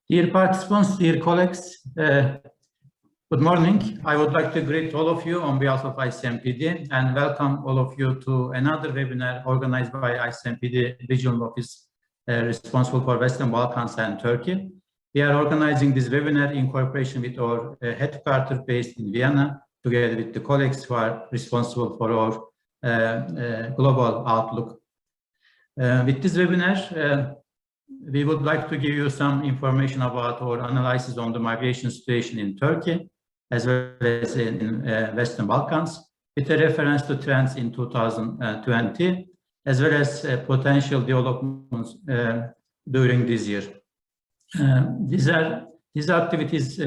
Dear participants, dear colleagues, good morning. I would like to greet all of you on behalf of Icmpd and welcome all of you to another webinar organized by Icmpd Regional Office responsible for Western Balkans and Turkey. We are organizing this webinar in cooperation with our headquarters based in Vienna, together with the colleagues who are responsible for our global outlook. With this webinar, we would like to give you some information about our analysis on the migration situation in Turkey, as well as in Western Balkans, with a reference to trends in 2020, as well as potential developments during this year. These activities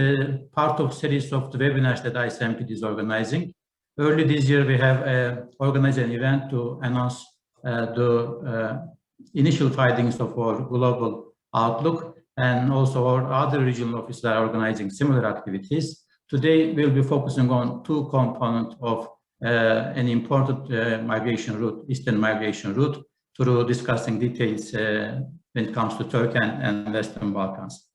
part of series of the webinars that Icmpd is organizing. Early this year, we have organized an event to announce the initial findings of our global outlook, and also our other regional offices are organizing similar activities. Today, we'll be focusing on two components of an important migration route, Eastern migration route, through discussing details when it comes to Turkey and Western Balkans.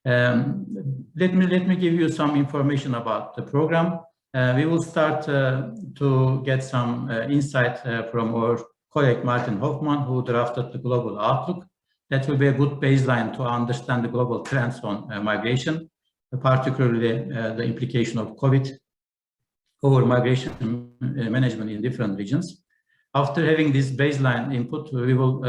Let me give you some information about the program. We will start to get some insight from our colleague Martin Hofmann, who drafted the global outlook. That will be a good baseline to understand the global trends on migration, particularly the implication of COVID over migration management in different regions. After having this baseline input, we will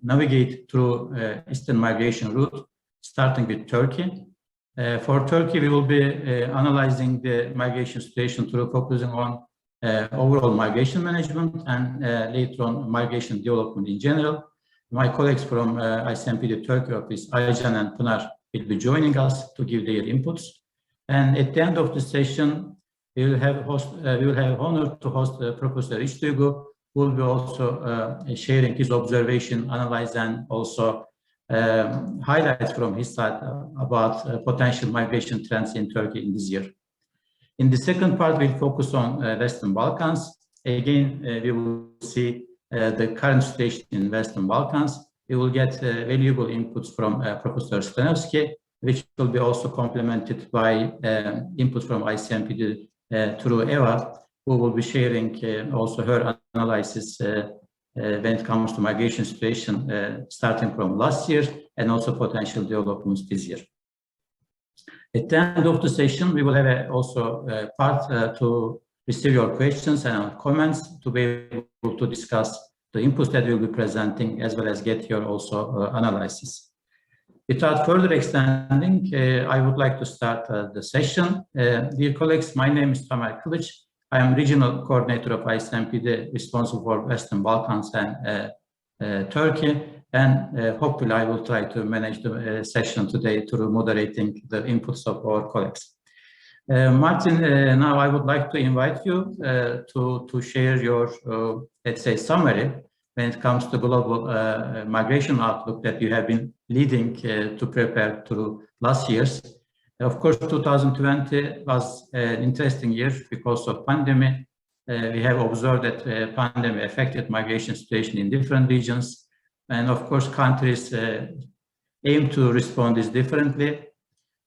navigate through Eastern migration route, starting with Turkey. For Turkey, we will be analyzing the migration situation through focusing on overall migration management and later on migration development in general. My colleagues from Icmpd Turkey office, Aycan and Pınar, will be joining us to give their inputs. And at the end of the session, we will have honor to host Professor İçduygu, who will be also sharing his observation, analyze, and also highlights from his side about potential migration trends in Turkey in this year. In the second part, we'll focus on Western Balkans. Again, we will see the current situation in Western Balkans. We will get valuable inputs from Professor Stanovski, which will be also complemented by input from Icmpd through Eva, who will be sharing also her analysis when it comes to migration situation starting from last year and also potential developments this year. At the end of the session, we will have also a part to receive your questions and comments to be able to discuss the inputs that we'll be presenting, as well as get your also analysis. Without further extending, I would like to start the session. Dear colleagues, my name is Tamer Kılıç. I am regional coordinator of Icmpd, responsible for Western Balkans and Turkey. And hopefully I will try to manage the session today through moderating the inputs of our colleagues. Martin, now I would like to invite you to share your, let's say, summary when it comes to global migration outlook that you have been leading to prepare through last years. Of course, 2020 was an interesting year because of pandemic. We have observed that pandemic affected migration situation in different regions. And of course, countries aim to respond this differently.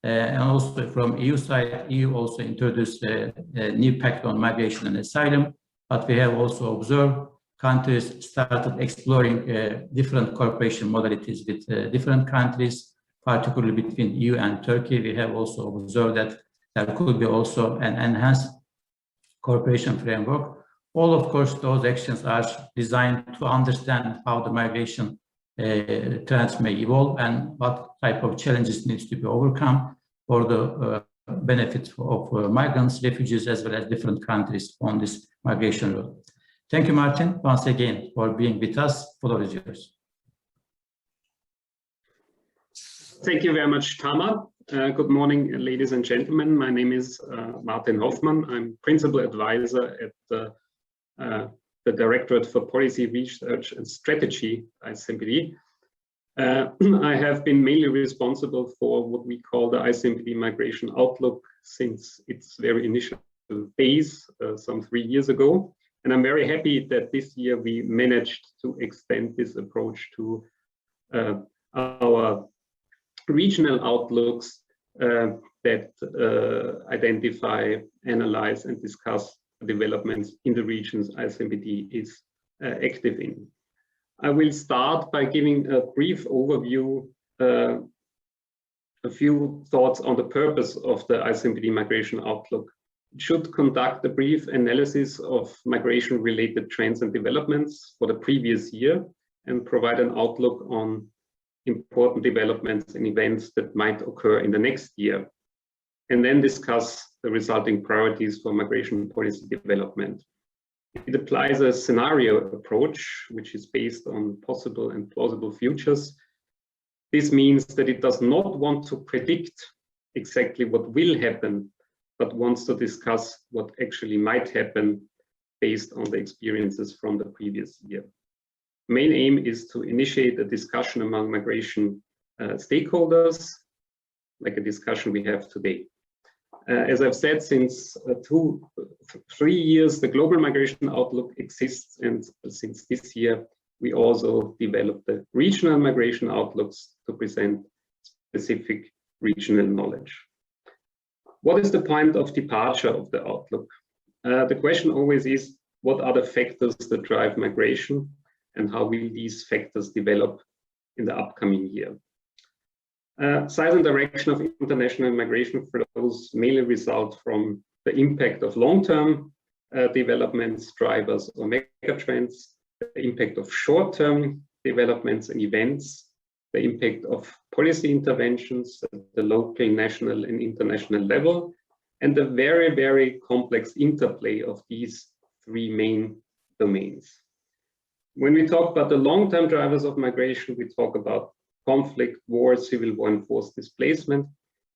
And also from EU side, EU also introduced a new pact on migration and asylum. But we have also observed countries started exploring different cooperation modalities with different countries, particularly between EU and Turkey. We have also observed that there could be also an enhanced cooperation framework. All, of course, those actions are designed to understand how the migration trends may evolve and what type of challenges needs to be overcome for the benefit of migrants, refugees, as well as different countries on this migration route. Thank you, Martin, once again for being with us. Floor is yours. Thank you very much, Tamer. Good morning, ladies and gentlemen. My name is Martin Hofmann. I'm Principal Advisor at the Directorate for Policy Research and Strategy at Icmpd. I have been mainly responsible for what we call the Icmpd Migration Outlook since its very initial phase some 3 years ago. And I'm very happy that this year we managed to extend this approach to our regional outlooks that identify, analyze, and discuss developments in the regions Icmpd is active in. I will start by giving a brief overview, a few thoughts on the purpose of the Icmpd Migration Outlook. It should conduct a brief analysis of migration-related trends and developments for the previous year and provide an outlook on important developments and events that might occur in the next year, and then discuss the resulting priorities for migration policy development. It applies a scenario approach, which is based on possible and plausible futures. This means that it does not want to predict exactly what will happen, but wants to discuss what actually might happen based on the experiences from the previous year. Main aim is to initiate a discussion among migration stakeholders, like a discussion we have today. As I've said, since 3 years, the Global Migration Outlook exists, and since this year, we also developed the regional migration outlooks to present specific regional knowledge. What is the point of departure of the outlook? The question always is, what are the factors that drive migration, and how will these factors develop in the upcoming year? Size and direction of international migration flows mainly result from the impact of long-term developments, drivers, or megatrends, the impact of short-term developments and events, the impact of policy interventions at the local, national, and international level, and the very, very complex interplay of these three main domains. When we talk about the long-term drivers of migration, we talk about conflict, war, civil war, and forced displacement,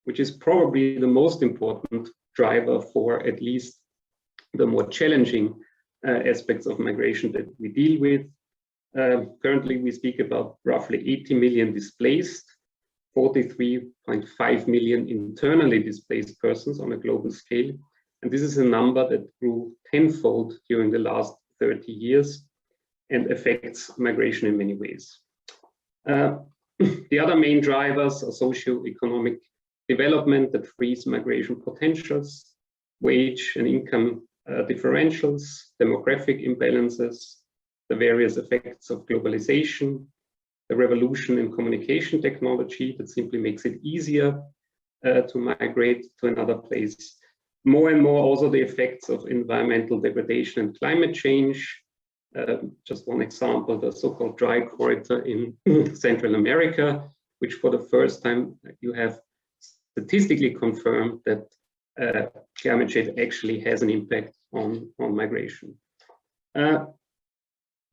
which is probably the most important driver for at least the more challenging aspects of migration that we deal with. Currently, we speak about roughly 80 million displaced, 43.5 million internally displaced persons on a global scale. And this is a number that grew tenfold during the last 30 years and affects migration in many ways. The other main drivers are socioeconomic development that frees migration potentials, wage and income differentials, demographic imbalances, the various effects of globalization, the revolution in communication technology that simply makes it easier to migrate to another place. More and more also the effects of environmental degradation and climate change. Just one example, the so-called dry corridor in Central America, which for the first time you have statistically confirmed that climate change actually has an impact on migration.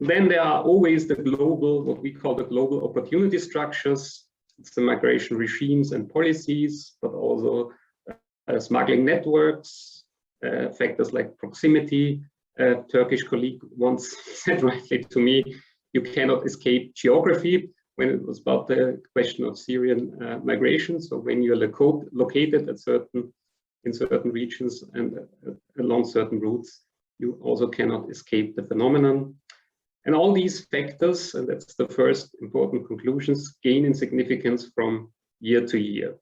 Then there are always the global, what we call the global opportunity structures. It's the migration regimes and policies, but also smuggling networks, factors like proximity. A Turkish colleague once said rightly to me, you cannot escape geography, when it was about the question of Syrian migration. So when you're located at in certain regions and along certain routes, you also cannot escape the phenomenon. And all these factors, and that's the first important conclusions, gain in significance from year to year.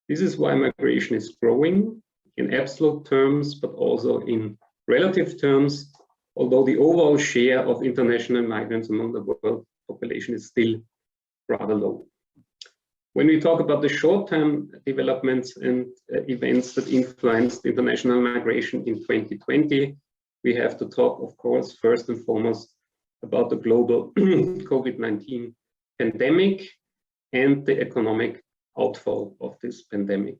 This is why migration is growing in absolute terms, but also in relative terms, although the overall share of international migrants among the world population is still rather low. When we talk about the short-term developments and events that influenced international migration in 2020, we have to talk, of course, first and foremost about the global COVID-19 pandemic and the economic outfall of this pandemic.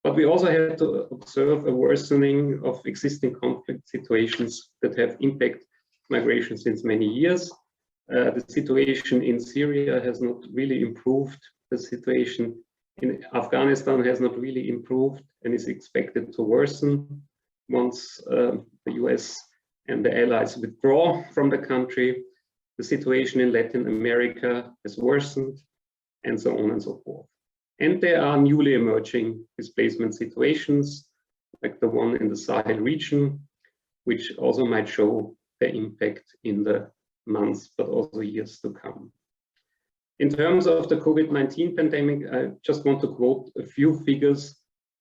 But we also have to observe a worsening of existing conflict situations that have impacted migration since many years. The situation in Syria has not really improved. The situation in Afghanistan has not really improved and is expected to worsen once the US and the allies withdraw from the country. The situation in Latin America has worsened, and so on and so forth. And there are newly emerging displacement situations, like the one in the Sahel region, which also might show the impact in the months, but also years to come. In terms of the COVID-19 pandemic, I just want to quote a few figures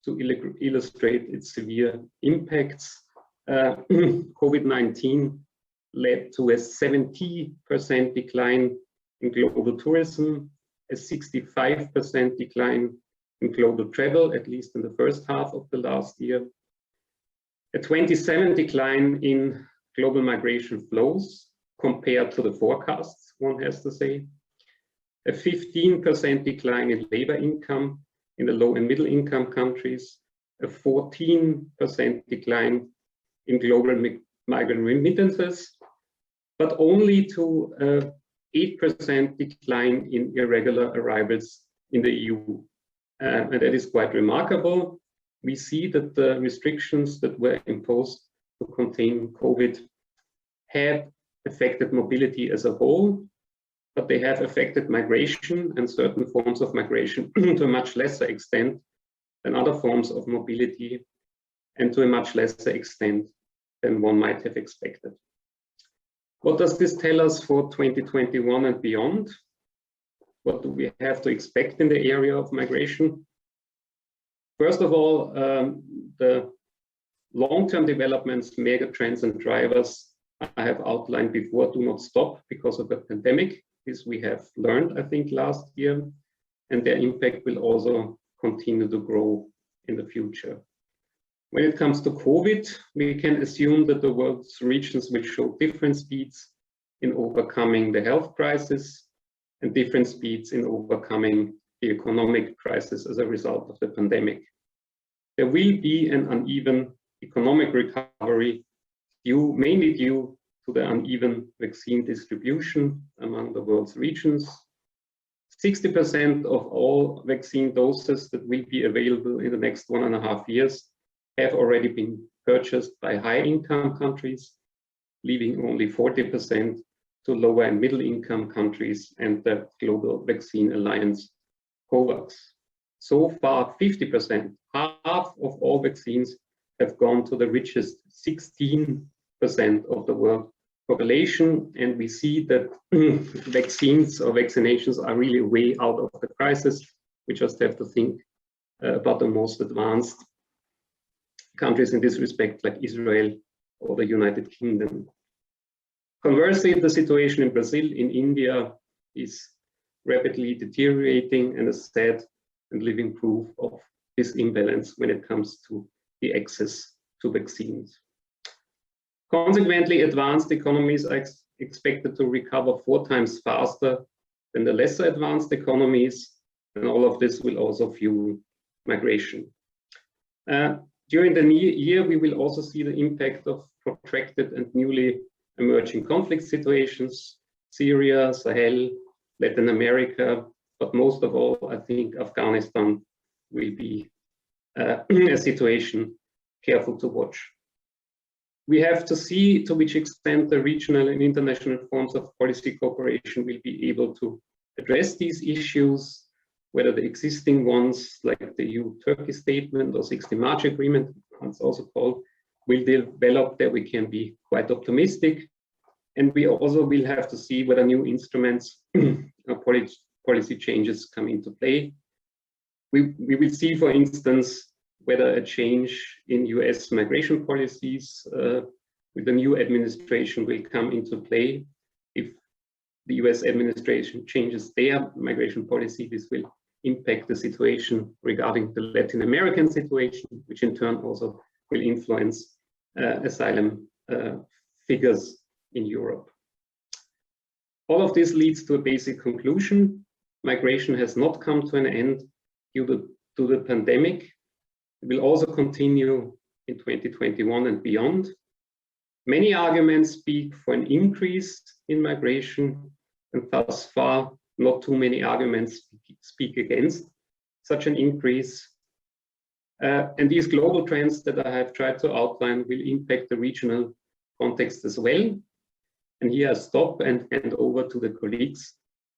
to illustrate its severe impacts. COVID-19 led to a 70% decline in global tourism, a 65% decline in global travel, at least in the first half of the last year, a 27% decline in global migration flows compared to the forecasts, one has to say, a 15% decline in labor income in the low and middle income countries, a 14% decline in global migrant remittances, but only to an 8% decline in irregular arrivals in the EU. And that is quite remarkable. We see that the restrictions that were imposed to contain COVID have affected mobility as a whole, but they have affected migration and certain forms of migration to a much lesser extent than other forms of mobility, and to a much lesser extent than one might have expected. What does this tell us for 2021 and beyond? What do we have to expect in the area of migration? First of all, the long-term developments, mega trends and drivers I have outlined before do not stop because of the pandemic. This we have learned, I think, last year, and their impact will also continue to grow in the future. When it comes to COVID, we can assume that the world's regions will show different speeds in overcoming the health crisis and different speeds in overcoming the economic crisis as a result of the pandemic. There will be an uneven economic recovery mainly due to the uneven vaccine distribution among the world's regions. 60% of all vaccine doses that will be available in the next 1.5 years have already been purchased by high-income countries, leaving only 40% to lower and middle-income countries and the Global Vaccine Alliance, COVAX. So far, 50%, half of all vaccines, have gone to the richest 16% of the world population, and we see that vaccines or vaccinations are really way out of the crisis. We just have to think about the most advanced countries in this respect, like Israel or the United Kingdom. Conversely, the situation in Brazil, in India, is rapidly deteriorating and is sad and living proof of this imbalance when it comes to the access to vaccines. Consequently, advanced economies are expected to recover 4 times faster than the lesser advanced economies, and all of this will also fuel migration. During the year, we will also see the impact of protracted and newly emerging conflict situations, Syria, Sahel, Latin America, but most of all, I think Afghanistan will be a situation careful to watch. We have to see to which extent the regional and international forms of policy cooperation will be able to address these issues, whether the existing ones like the EU-Turkey statement or 60 March agreement, it's also called, will develop. That we can be quite optimistic. And we also will have to see whether new instruments or policy changes come into play. We will see, for instance, whether a change in US migration policies with the new administration will come into play. If the US administration changes their migration policy, this will impact the situation regarding the Latin American situation, which in turn also will influence asylum figures in Europe. All of this leads to a basic conclusion. Migration has not come to an end due to the pandemic. It will also continue in 2021 and beyond. Many arguments speak for an increase in migration, and thus far, not too many arguments speak against such an increase. And these global trends that I have tried to outline will impact the regional context as well. And here I stop and hand over to the colleagues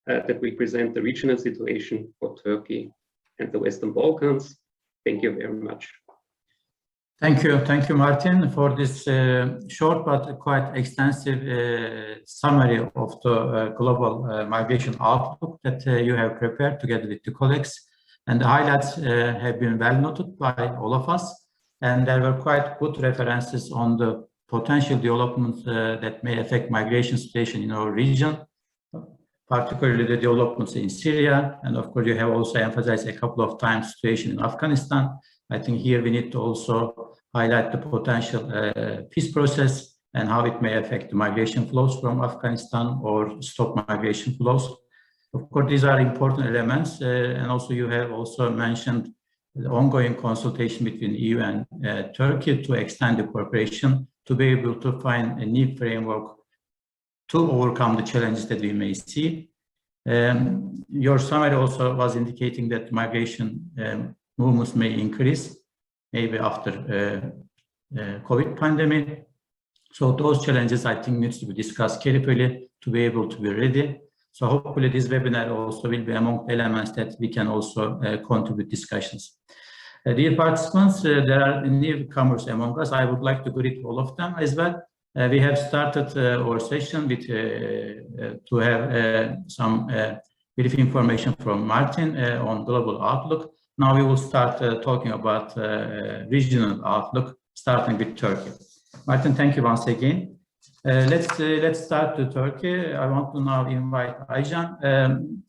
that will present the regional situation for Turkey and the Western Balkans. Thank you very much. Thank you, Martin, for this short but quite extensive summary of the global migration outlook that you have prepared together with the colleagues. And the highlights have been well noted by all of us. And there were quite good references on the potential developments that may affect migration situation in our region, particularly the developments in Syria. And of course, you have also emphasized a couple of times situation in Afghanistan. I think here we need to also highlight the potential peace process and how it may affect the migration flows from Afghanistan or stop migration flows. Of course, these are important elements. And also you have also mentioned the ongoing consultation between EU and Turkey to extend the cooperation to be able to find a new framework to overcome the challenges that we may see. Your summary also was indicating that migration movements may increase, maybe after COVID pandemic. So those challenges, I think, needs to be discussed carefully to be able to be ready. So hopefully this webinar also will be among elements that we can also contribute discussions. Dear participants, there are newcomers among us. I would like to greet all of them as well. We have started our session with to have some brief information from Martin on global outlook. Now we will start talking about regional outlook, starting with Turkey. Martin, thank you once again. Let's start with Turkey. I want to now invite Aycan.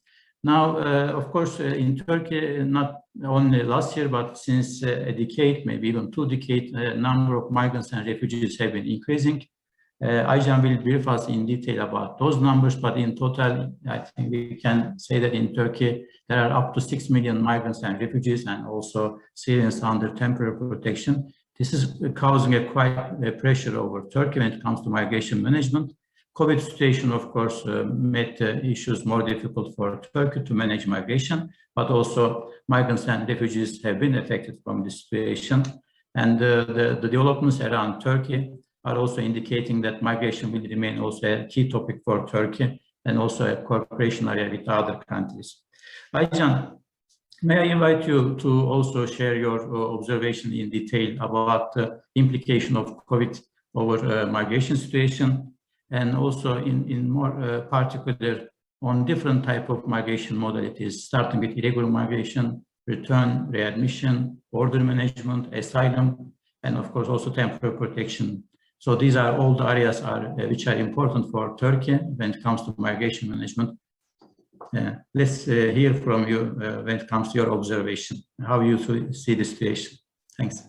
Now, of course, in Turkey, not only last year, but since a decade, maybe even 2 decades, number of migrants and refugees have been increasing. Aycan will brief us in detail about those numbers, but in total, I think we can say that in Turkey, there are up to 6 million migrants and refugees and also Syrians under temporary protection. This is causing a quite pressure over Turkey when it comes to migration management. COVID situation, of course, made the issues more difficult for Turkey to manage migration, but also migrants and refugees have been affected from this situation. And the developments around Turkey are also indicating that migration will remain also a key topic for Turkey and also a cooperation area with other countries. Aycan, may I invite you to also share your observation in detail about the implication of COVID over migration situation, and also in more particular on different type of migration modalities, starting with irregular migration, return, readmission, border management, asylum, and of course also temporary protection. So these are all the areas which are important for Turkey when it comes to migration management. Let's hear from you when it comes to your observation, how you see the situation. Thanks.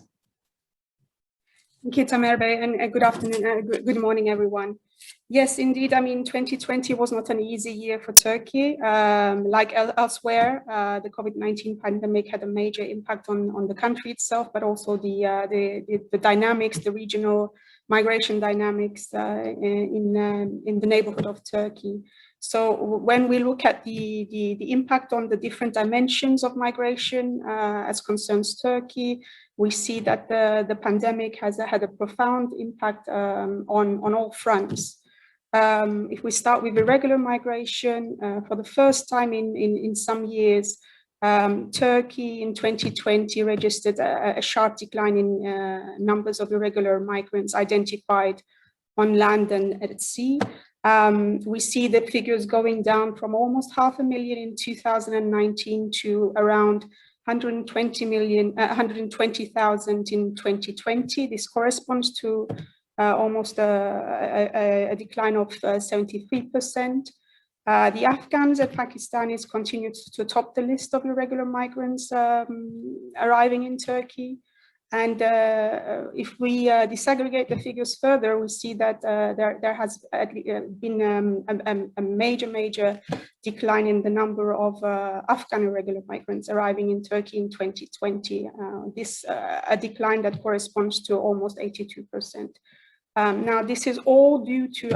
Thank you, Tamer Bey, and good afternoon, good morning, everyone. Yes, indeed. I mean, 2020 was not an easy year for Turkey. Like elsewhere, the COVID-19 pandemic had a major impact on the country itself, but also the dynamics, the regional migration dynamics in the neighborhood of Turkey. So when we look at the impact on the different dimensions of migration as concerns Turkey, we see that the pandemic has had a profound impact on all fronts. If we start with irregular migration, for the first time in some years, Turkey in 2020 registered a sharp decline in numbers of irregular migrants identified on land and at sea. We see the figures going down from almost 500,000 in 2019 to around 120,000 in 2020. This corresponds to almost a decline of 73%. The Afghans and Pakistanis continue to top the list of irregular migrants arriving in Turkey. And if we disaggregate the figures further, we see that there has been a major decline in the number of Afghan irregular migrants arriving in Turkey in 2020. This a decline that corresponds to almost 82%. Now, this is all due to,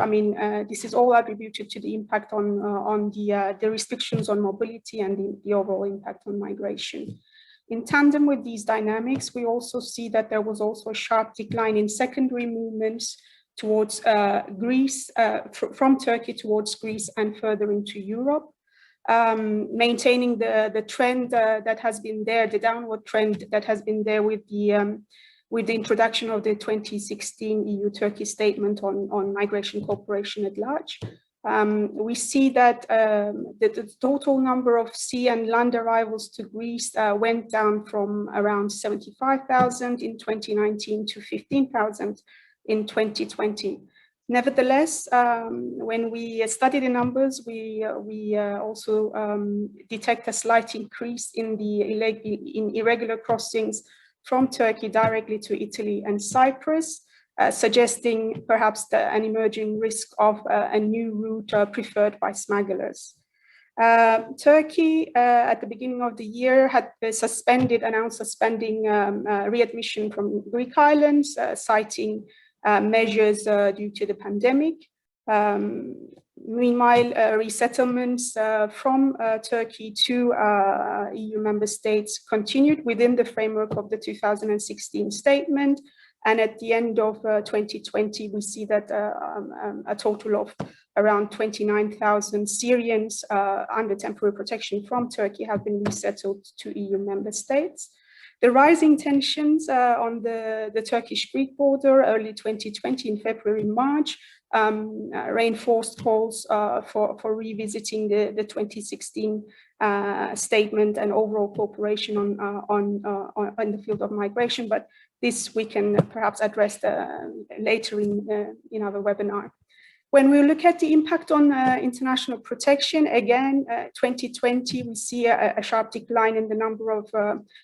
this is all attributed to the impact on the restrictions on mobility and the overall impact on migration. In tandem with these dynamics, we also see that there was also a sharp decline in secondary movements towards Greece, from Turkey towards Greece and further into Europe, maintaining the trend that has been there, the downward trend that has been there with the with the introduction of the 2016 EU-Turkey Statement on Migration Cooperation at large. We see that the total number of sea and land arrivals to Greece went down from around 75,000 in 2019 to 15,000 in 2020. Nevertheless, when we study the numbers, we also detect a slight increase in irregular crossings from Turkey directly to Italy and Cyprus, suggesting perhaps an emerging risk of a new route preferred by smugglers. Turkey, at the beginning of the year, had announced suspending readmission from Greek islands, citing measures due to the pandemic. Meanwhile, resettlements from Turkey to EU member states continued within the framework of the 2016 statement. And at the end of 2020, we see that a total of around 29,000 Syrians under temporary protection from Turkey have been resettled to EU member states. The rising tensions on the Turkish-Greek border early 2020 in February, March, reinforced calls for revisiting the 2016 statement and overall cooperation on the field of migration. But this we can perhaps address later in our webinar. When we look at the impact on international protection, again, 2020, we see a sharp decline in the number of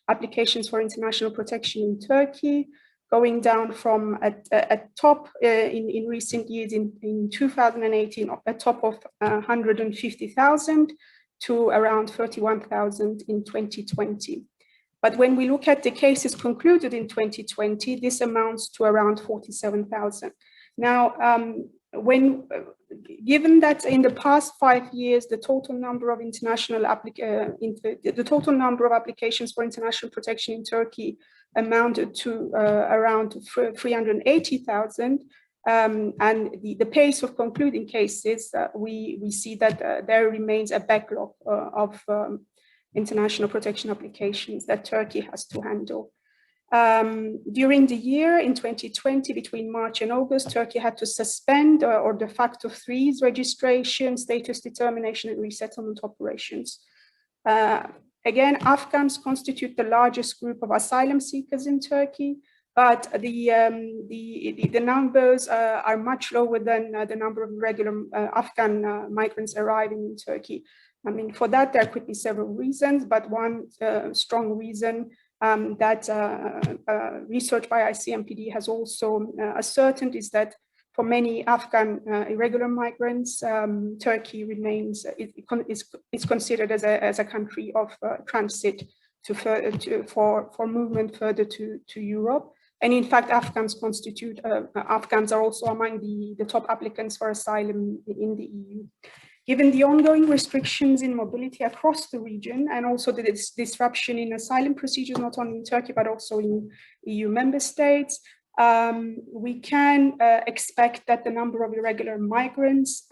applications for international protection in Turkey, going down from a top in recent years in 2018, a top of 150,000 to around 31,000 in 2020. But when we look at the cases concluded in 2020, this amounts to around 47,000. Now, given that in the past 5 years, the total number of applications for international protection in Turkey amounted to around 380,000, and the pace of concluding cases, we see that there remains a backlog of international protection applications that Turkey has to handle. During the year in 2020, between March and August, Turkey had to suspend or de facto freeze registration, status determination, and resettlement operations. Again, Afghans constitute the largest group of asylum seekers in Turkey, but the numbers are much lower than the number of regular Afghan migrants arriving in Turkey. I mean, for that, there could be several reasons, but one strong reason that research by Icmpd has also ascertained is that for many Afghan irregular migrants, Turkey remains is considered as a country of transit for movement further to Europe. And in fact, Afghans are also among the top applicants for asylum in the EU. Given the ongoing restrictions in mobility across the region and also the disruption in asylum procedures, not only in Turkey, but also in EU member states, we can expect that the number of irregular migrants,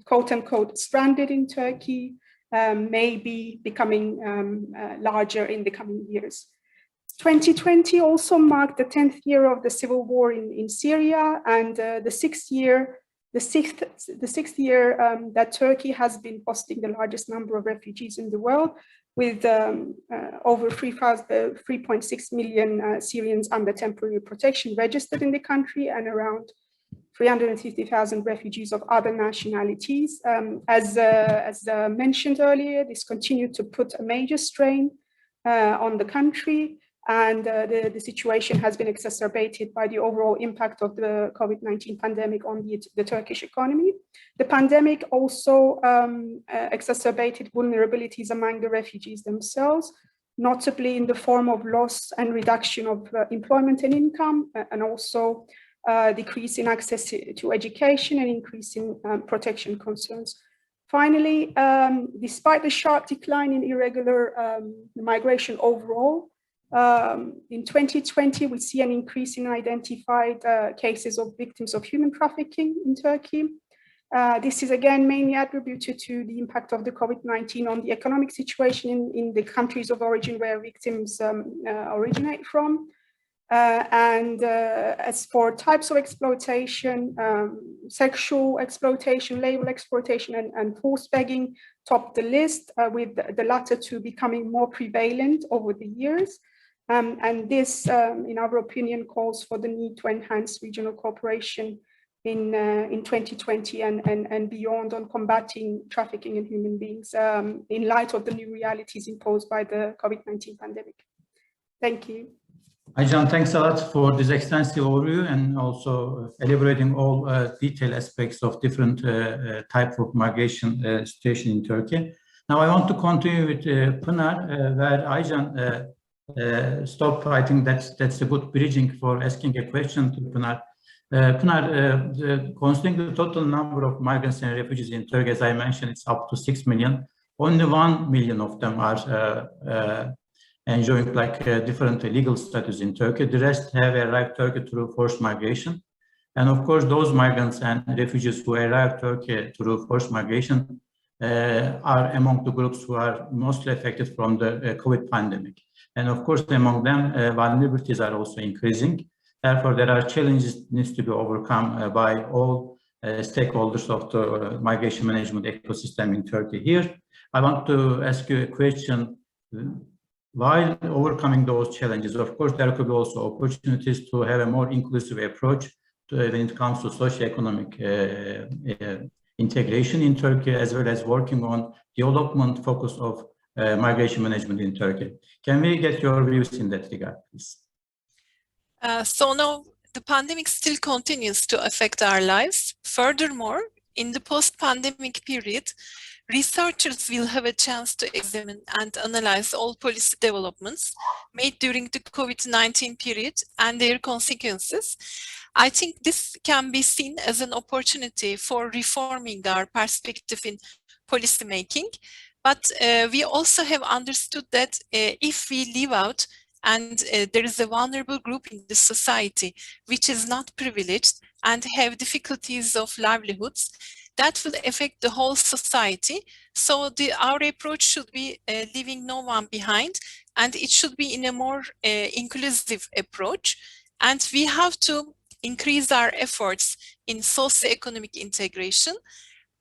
quote unquote, stranded in Turkey may be becoming larger in the coming years. 2020 also marked the 10th year of the civil war in Syria and the sixth year that Turkey has been hosting the largest number of refugees in the world, with over 3.6 million Syrians under temporary protection registered in the country and around 350,000 refugees of other nationalities. As mentioned earlier, this continued to put a major strain on the country. And the situation has been exacerbated by the overall impact of the COVID-19 pandemic on the Turkish economy. The pandemic also exacerbated vulnerabilities among the refugees themselves, notably in the form of loss and reduction of employment and income, and also decrease in access to education and increase in protection concerns. Finally, despite the sharp decline in irregular migration overall, in 2020, we see an increase in identified cases of victims of human trafficking in Turkey. This is again mainly attributed to the impact of the COVID-19 on the economic situation in the countries of origin where victims originate from. And as for types of exploitation, sexual exploitation, labor exploitation, and forced begging topped the list, with the latter two becoming more prevalent over the years. And this, in our opinion, calls for the need to enhance regional cooperation in 2020 and beyond on combating trafficking in human beings in light of the new realities imposed by the COVID-19 pandemic. Thank you. Aycan, thanks a lot for this extensive overview and also elaborating all detailed aspects of different type of migration situation in Turkey. Now I want to continue with Pınar, where Aycan stopped. I think that's a good bridging for asking a question to Pınar. Pınar, considering the total number of migrants and refugees in Turkey, as I mentioned, it's up to 6 million. Only 1 million of them are enjoying different legal status in Turkey. The rest have arrived Turkey through forced migration. And of course, those migrants and refugees who arrived Turkey through forced migration are among the groups who are mostly affected from the COVID pandemic. And of course, among them, vulnerabilities are also increasing. Therefore, there are challenges needs to be overcome by all stakeholders of the migration management ecosystem in Turkey. Here, I want to ask you a question. While overcoming those challenges, of course, there could be also opportunities to have a more inclusive approach when it comes to socioeconomic integration in Turkey, as well as working on development focus of migration management in Turkey. Can we get your views in that regard, please? So now the pandemic still continues to affect our lives. Furthermore, in the post-pandemic period, researchers will have a chance to examine and analyze all policy developments made during the COVID-19 period and their consequences. I think this can be seen as an opportunity for reforming our perspective in policy making. But we also have understood that if we leave out and there is a vulnerable group in the society which is not privileged and have difficulties of livelihoods, that will affect the whole society. So our approach should be leaving no one behind, and it should be in a more inclusive approach. And we have to increase our efforts in socioeconomic integration.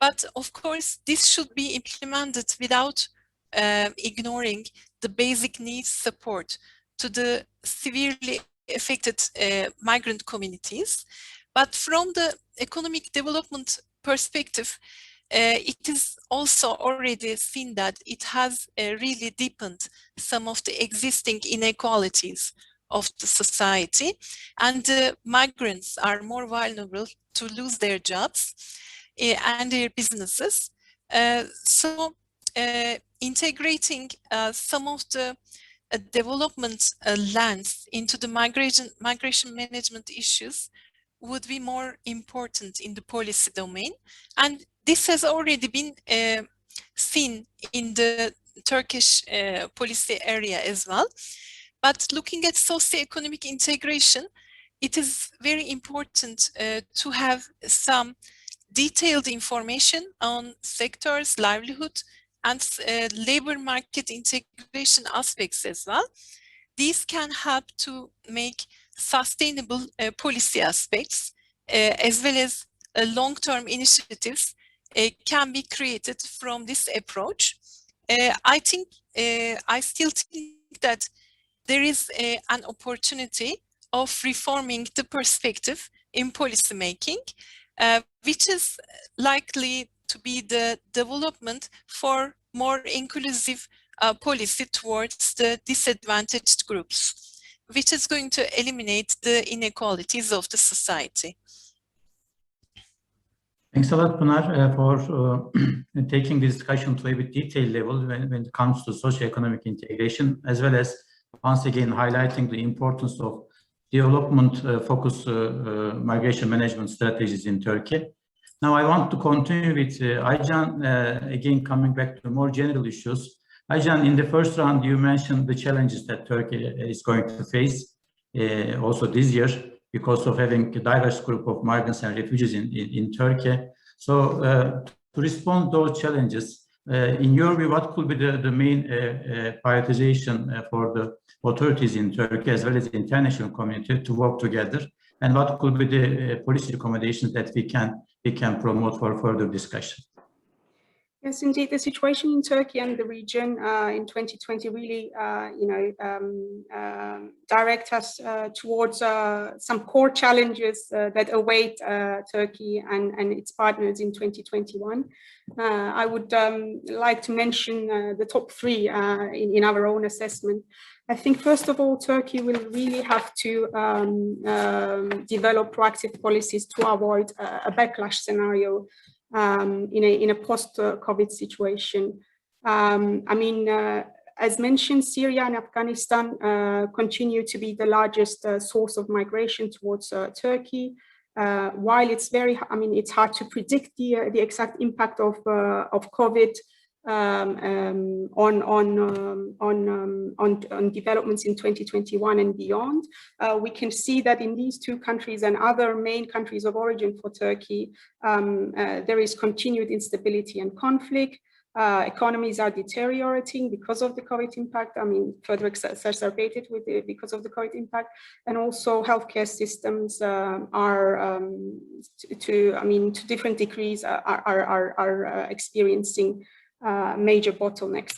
But of course, this should be implemented without ignoring the basic needs support to the severely affected migrant communities. But from the economic development perspective, it is also already seen that it has really deepened some of the existing inequalities of the society, and migrants are more vulnerable to lose their jobs and their businesses. So integrating some of the development lens into the migration management issues would be more important in the policy domain. And this has already been seen in the Turkish policy area as well. But looking at socioeconomic integration, it is very important to have some detailed information on sectors, livelihood, and labor market integration aspects as well. These can help to make sustainable policy aspects as well as long-term initiatives can be created from this approach. I still think that there is an opportunity of reforming the perspective in policy making, which is likely to be the development for more inclusive policy towards the disadvantaged groups, which is going to eliminate the inequalities of the society. Thanks a lot, Pınar, for taking this discussion to a bit detailed level when it comes to socioeconomic integration, as well as once again highlighting the importance of development focused migration management strategies in Turkey. Now I want to continue with Aycan, again coming back to more general issues. Aycan, in the first round you mentioned the challenges that Turkey is going to face also this year because of having a diverse group of migrants and refugees in Turkey. So to respond to those challenges, In your view, what could be the main prioritization for the authorities in Turkey as well as the international community to work together? And what could be the policy recommendations that we can promote for further discussion? Yes, indeed, the situation in Turkey and the region in 2020 really, direct us towards some core challenges that await Turkey and its partners in 2021. I would like to mention the top three in our own assessment. I think, first of all, Turkey will really have to develop proactive policies to avoid a backlash scenario in a post-COVID situation. As mentioned, Syria and Afghanistan continue to be the largest source of migration towards Turkey. While it's it's hard to predict the exact impact of COVID on developments in 2021 and beyond. We can see that in these two countries and other main countries of origin for Turkey, there is continued instability and conflict. Economies are deteriorating because of the COVID impact, further exacerbated because of the COVID impact, and also healthcare systems are, to different degrees, are experiencing major bottlenecks.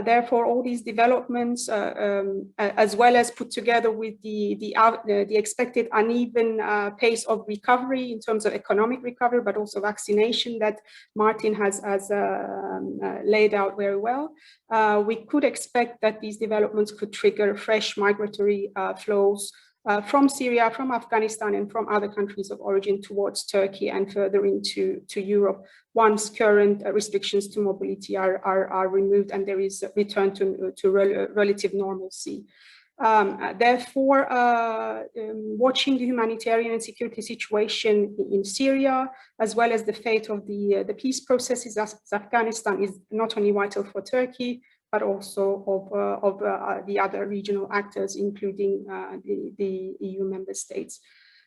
Therefore, all these developments, as well as put together with the expected uneven pace of recovery in terms of economic recovery, but also vaccination that Martin has laid out very well, we could expect that these developments could trigger fresh migratory flows from Syria, from Afghanistan, and from other countries of origin towards Turkey and further into Europe, once current restrictions to mobility are removed and there is a return to relative normalcy. Therefore, watching the humanitarian and security situation in Syria, as well as the fate of the peace processes in Afghanistan, is not only vital for Turkey, but also of the other regional actors, including the EU member states.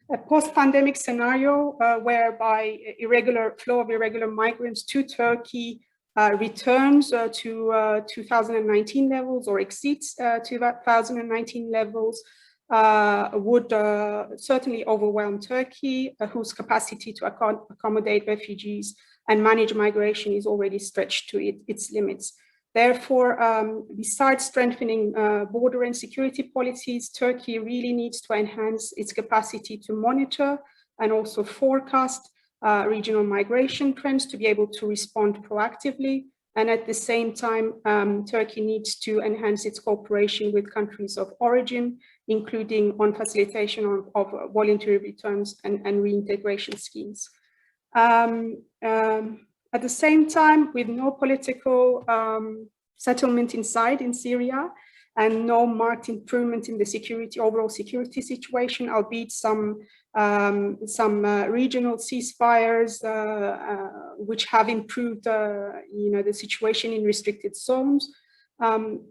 A post-pandemic scenario whereby flow of irregular migrants to Turkey returns to 2019 levels or exceeds 2019 levels would certainly overwhelm Turkey, whose capacity to accommodate refugees and manage migration is already stretched to its limits. Therefore, besides strengthening border and security policies, Turkey really needs to enhance its capacity to monitor and also forecast regional migration trends to be able to respond proactively. And at the same time, Turkey needs to enhance its cooperation with countries of origin, including on facilitation of voluntary returns and reintegration schemes. At the same time, with no political settlement in sight in Syria and no marked improvement in the overall security situation, albeit some regional ceasefires which have improved the situation in restricted zones,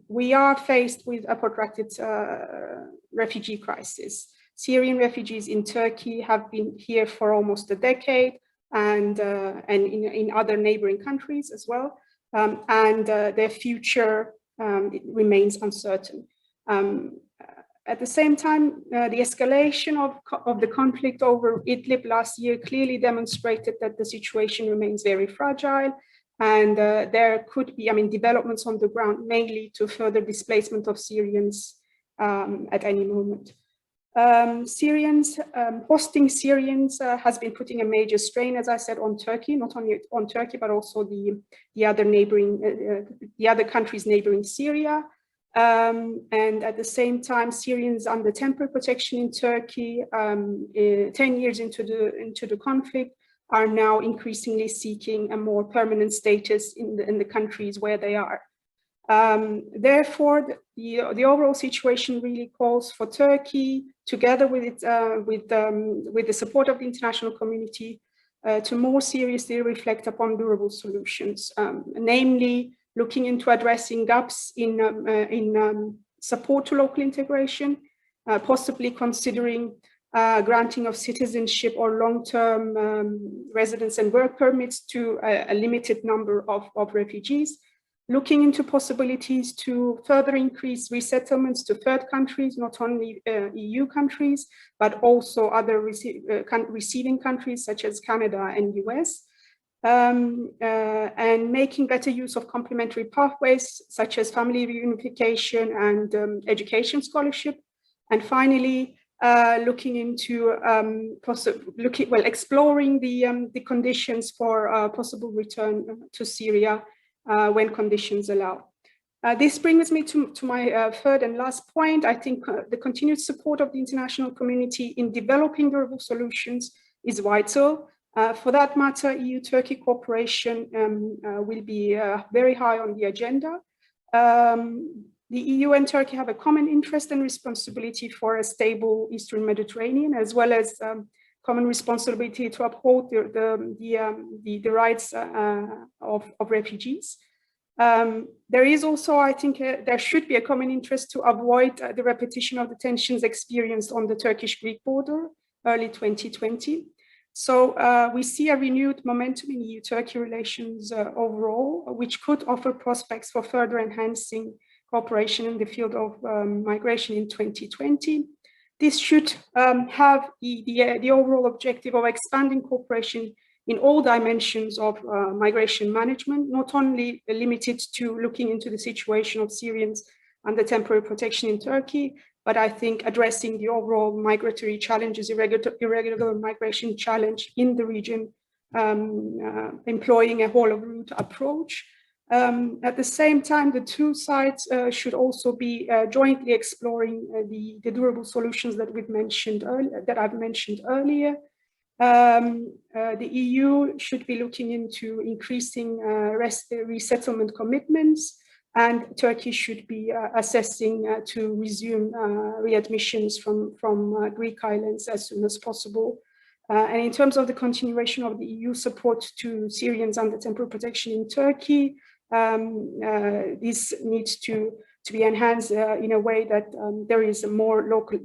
we are faced with a protracted refugee crisis. Syrian refugees in Turkey have been here for almost a decade, and in other neighboring countries as well, and their future remains uncertain. At the same time, the escalation of the conflict over Idlib last year clearly demonstrated that the situation remains very fragile, and there could be, developments on the ground may lead to further displacement of Syrians at any moment. Hosting Syrians has been putting a major strain, as I said, on Turkey, not only on Turkey, but also the other countries neighboring Syria. And at the same time, Syrians under temporary protection in Turkey, 10 years into the conflict, are now increasingly seeking a more permanent status in the countries where they are. Therefore, the overall situation really calls for Turkey, together with the support of the international community, to more seriously reflect upon durable solutions, namely looking into addressing gaps in support to local integration, possibly considering granting of citizenship or long-term residence and work permits to a limited number of refugees, looking into possibilities to further increase resettlements to third countries, not only EU countries, but also other receiving countries such as Canada and US, and making better use of complementary pathways such as family reunification and education scholarship. And finally, looking into exploring the conditions for possible return to Syria when conditions allow. This brings me to my third and last point. I think the continued support of the international community in developing durable solutions is vital. For that matter, EU-Turkey cooperation will be very high on the agenda. The EU and Turkey have a common interest and responsibility for a stable Eastern Mediterranean, as well as common responsibility to uphold the rights of refugees. There is also, I think, there should be a common interest to avoid the repetition of the tensions experienced on the Turkish-Greek border early 2020. So we see a renewed momentum in EU-Turkey relations overall, which could offer prospects for further enhancing cooperation in the field of migration in 2020. This should have the overall objective of expanding cooperation in all dimensions of migration management, not only limited to looking into the situation of Syrians under temporary protection in Turkey, but I think addressing the overall migratory challenges, irregular migration challenge in the region, employing a whole-of-route approach. At the same time, the two sides should also be jointly exploring the durable solutions that we've mentioned earlier, that I've mentioned earlier. The EU should be looking into increasing resettlement commitments, and Turkey should be assessing to resume readmissions from Greek islands as soon as possible. And in terms of the continuation of the EU support to Syrians under temporary protection in Turkey, this needs to be enhanced in a way that there is more local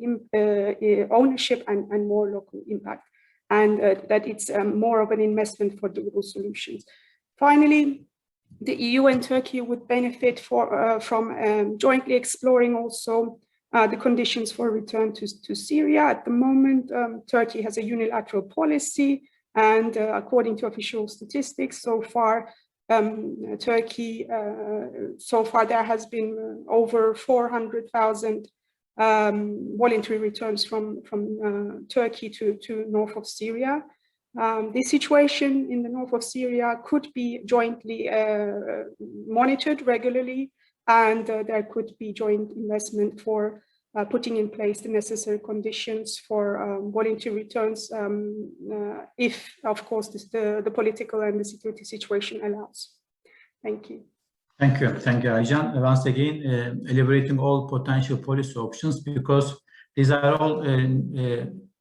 ownership and more local impact, and that it's more of an investment for durable solutions. Finally, the EU and Turkey would benefit from jointly exploring also the conditions for return to Syria. At the moment, Turkey has a unilateral policy, and according to official statistics, so far there has been over 400,000 voluntary returns from Turkey to north of Syria. The situation in the north of Syria could be jointly monitored regularly, and there could be joint investment for putting in place the necessary conditions for voluntary returns if, of course, the political and the security situation allows. Thank you. Thank you, Aycan. Once again, elaborating all potential policy options, because these are all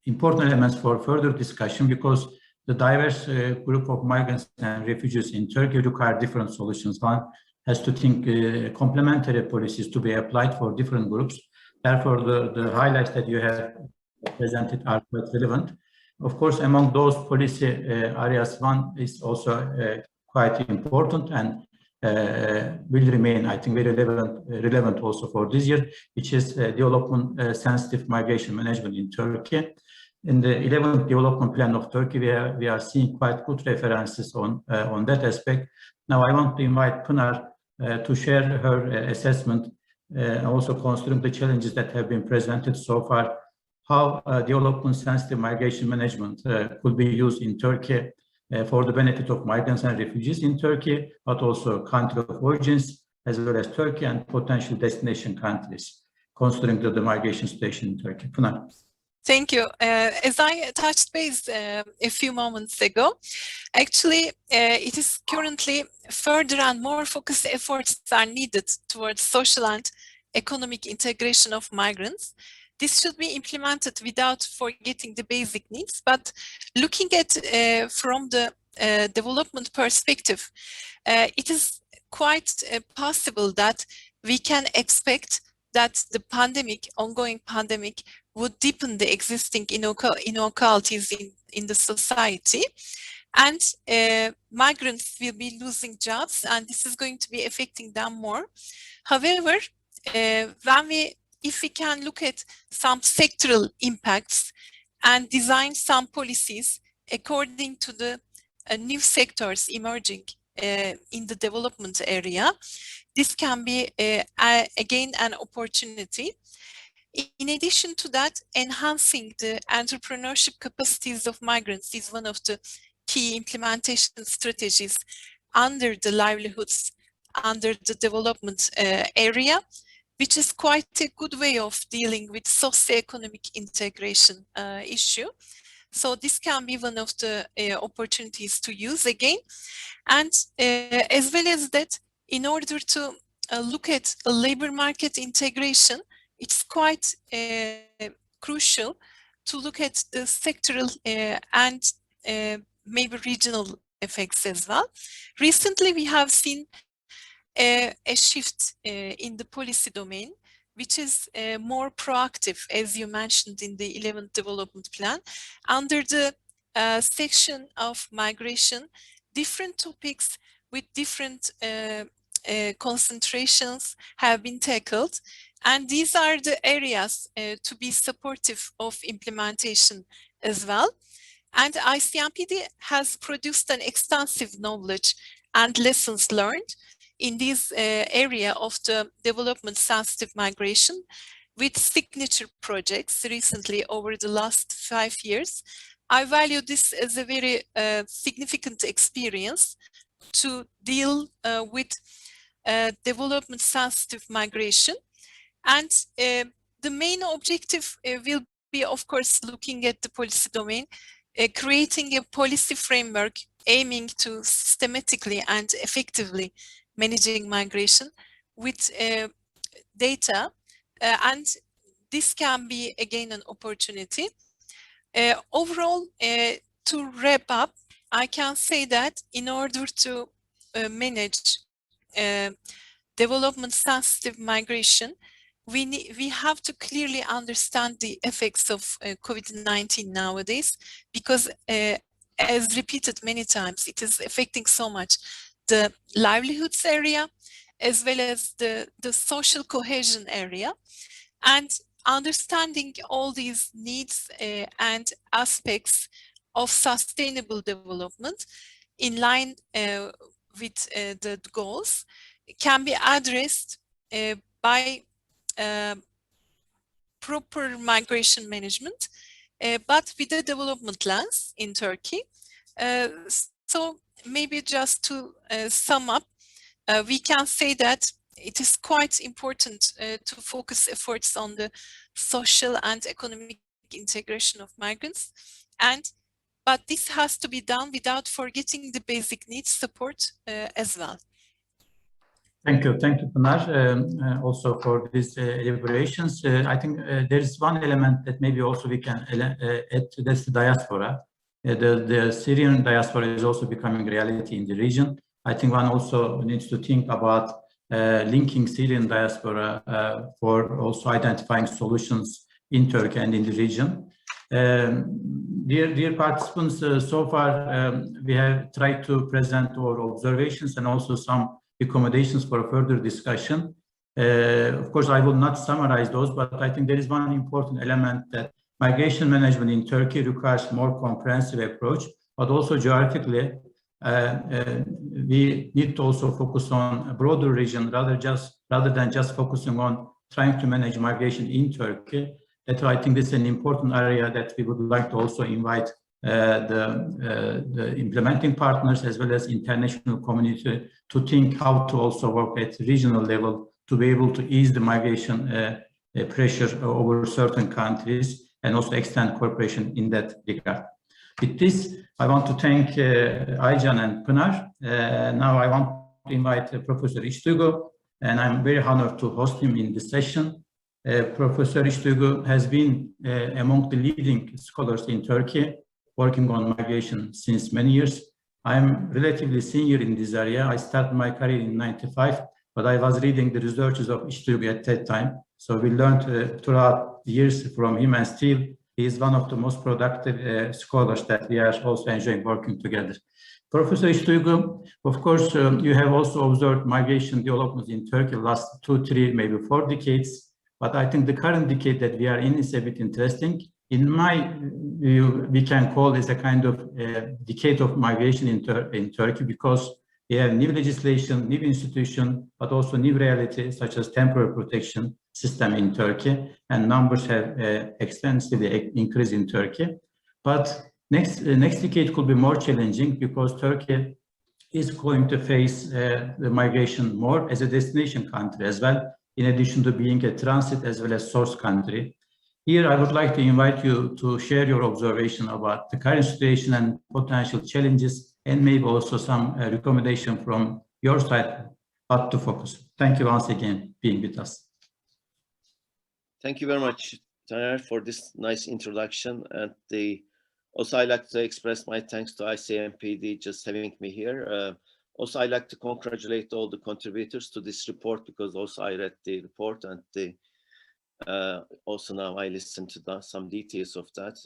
important elements for further discussion, because the diverse group of migrants and refugees in Turkey require different solutions. One has to think complementary policies to be applied for different groups. Therefore, the highlights that you have presented are quite relevant. Of course, among those policy areas, one is also quite important and will remain, I think, very relevant also for this year, which is development sensitive migration management in Turkey. In the 11th development plan of Turkey, we are seeing quite good references on that aspect. Now, I want to invite Pınar to share her assessment, also considering the challenges that have been presented so far, how development sensitive migration management could be used in Turkey for the benefit of migrants and refugees in Turkey, but also country of origins, as well as Turkey and potential destination countries, considering the migration situation in Turkey. Pınar. Thank you. As I touched base a few moments ago, actually, it is currently further and more focused efforts are needed towards social and economic integration of migrants. This should be implemented without forgetting the basic needs, but looking at from the development perspective, it is quite possible that we can expect that the ongoing pandemic would deepen the existing inequalities in the society. And migrants will be losing jobs, and this is going to be affecting them more. However, if we can look at some sectoral impacts and design some policies according to the new sectors emerging in the development area, this can be again an opportunity. In addition to that, enhancing the entrepreneurship capacities of migrants is one of the key implementation strategies under the livelihoods, under the development area, which is quite a good way of dealing with socioeconomic integration issue. So this can be one of the opportunities to use again. And as well as that, in order to look at a labor market integration, it's quite crucial to look at the sectoral and maybe regional effects as well. Recently, we have seen a shift in the policy domain, which is more proactive, as you mentioned in the 11th Development Plan. Under the section of migration, different topics with different concentrations have been tackled. And these are the areas to be supportive of implementation as well. And Icmpd has produced an extensive knowledge and lessons learned in this area of the development sensitive migration with signature projects recently over the last 5 years. I value this as a very significant experience to deal with development sensitive migration. And the main objective will be, of course, looking at the policy domain, creating a policy framework aiming to systematically and effectively managing migration with data. And this can be, again, an opportunity. Overall, to wrap up, I can say that in order to manage development sensitive migration, we have to clearly understand the effects of COVID-19 nowadays, because as repeated many times, it is affecting so much the livelihoods area as well as the social cohesion area. And understanding all these needs and aspects of sustainable development in line with the goals can be addressed by proper migration management, but with a development lens in Turkey. So maybe just to sum up, we can say that it is quite important to focus efforts on the social and economic integration of migrants, but this has to be done without forgetting the basic needs support as well. Thank you, Pınar, also for these elaborations. I think there is one element that maybe also we can add, that's the diaspora. The Syrian diaspora is also becoming reality in the region. I think one also needs to think about linking Syrian diaspora for also identifying solutions in Turkey and in the region. Dear participants, so far we have tried to present our observations and also some recommendations for further discussion. Of course, I will not summarize those, but I think there is one important element that migration management in Turkey requires more comprehensive approach, but also geographically, we need to also focus on a broader region rather than just focusing on trying to manage migration in Turkey. That's why I think this is an important area that we would like to also invite the implementing partners as well as international community to think how to also work at regional level to be able to ease the migration pressure over certain countries and also extend cooperation in that regard. With this, I want to thank Aycan and Pınar. Now I want to invite Professor İşduygu, and I'm very honored to host him in this session. Professor İşduygu has been among the leading scholars in Turkey, working on migration since many years. I'm relatively senior in this area. I started my career in '95, but I was reading the researches of İşduygu at that time. So we learned throughout the years from him, and still he is one of the most productive scholars that we are also enjoying working together. Professor İşduygu, of course, you have also observed migration developments in Turkey last 2, 3, maybe 4 decades. But I think the current decade that we are in is a bit interesting. In my view, we can call this a kind of decade of migration in Turkey, because we have new legislation, new institution, but also new reality, such as temporary protection system in Turkey, and numbers have extensively increased in Turkey. But next decade could be more challenging, because Turkey is going to face the migration more as a destination country as well, in addition to being a transit as well as source country. Here, I would like to invite you to share your observation about the current situation and potential challenges, and maybe also some recommendation from your side, what to focus. Thank you once again being with us. Thank you very much, Taner, for this nice introduction. And also, I'd like to express my thanks to Icmpd just having me here. Also, I'd like to congratulate all the contributors to this report, because also I read the report, and also now I listened to some details of that.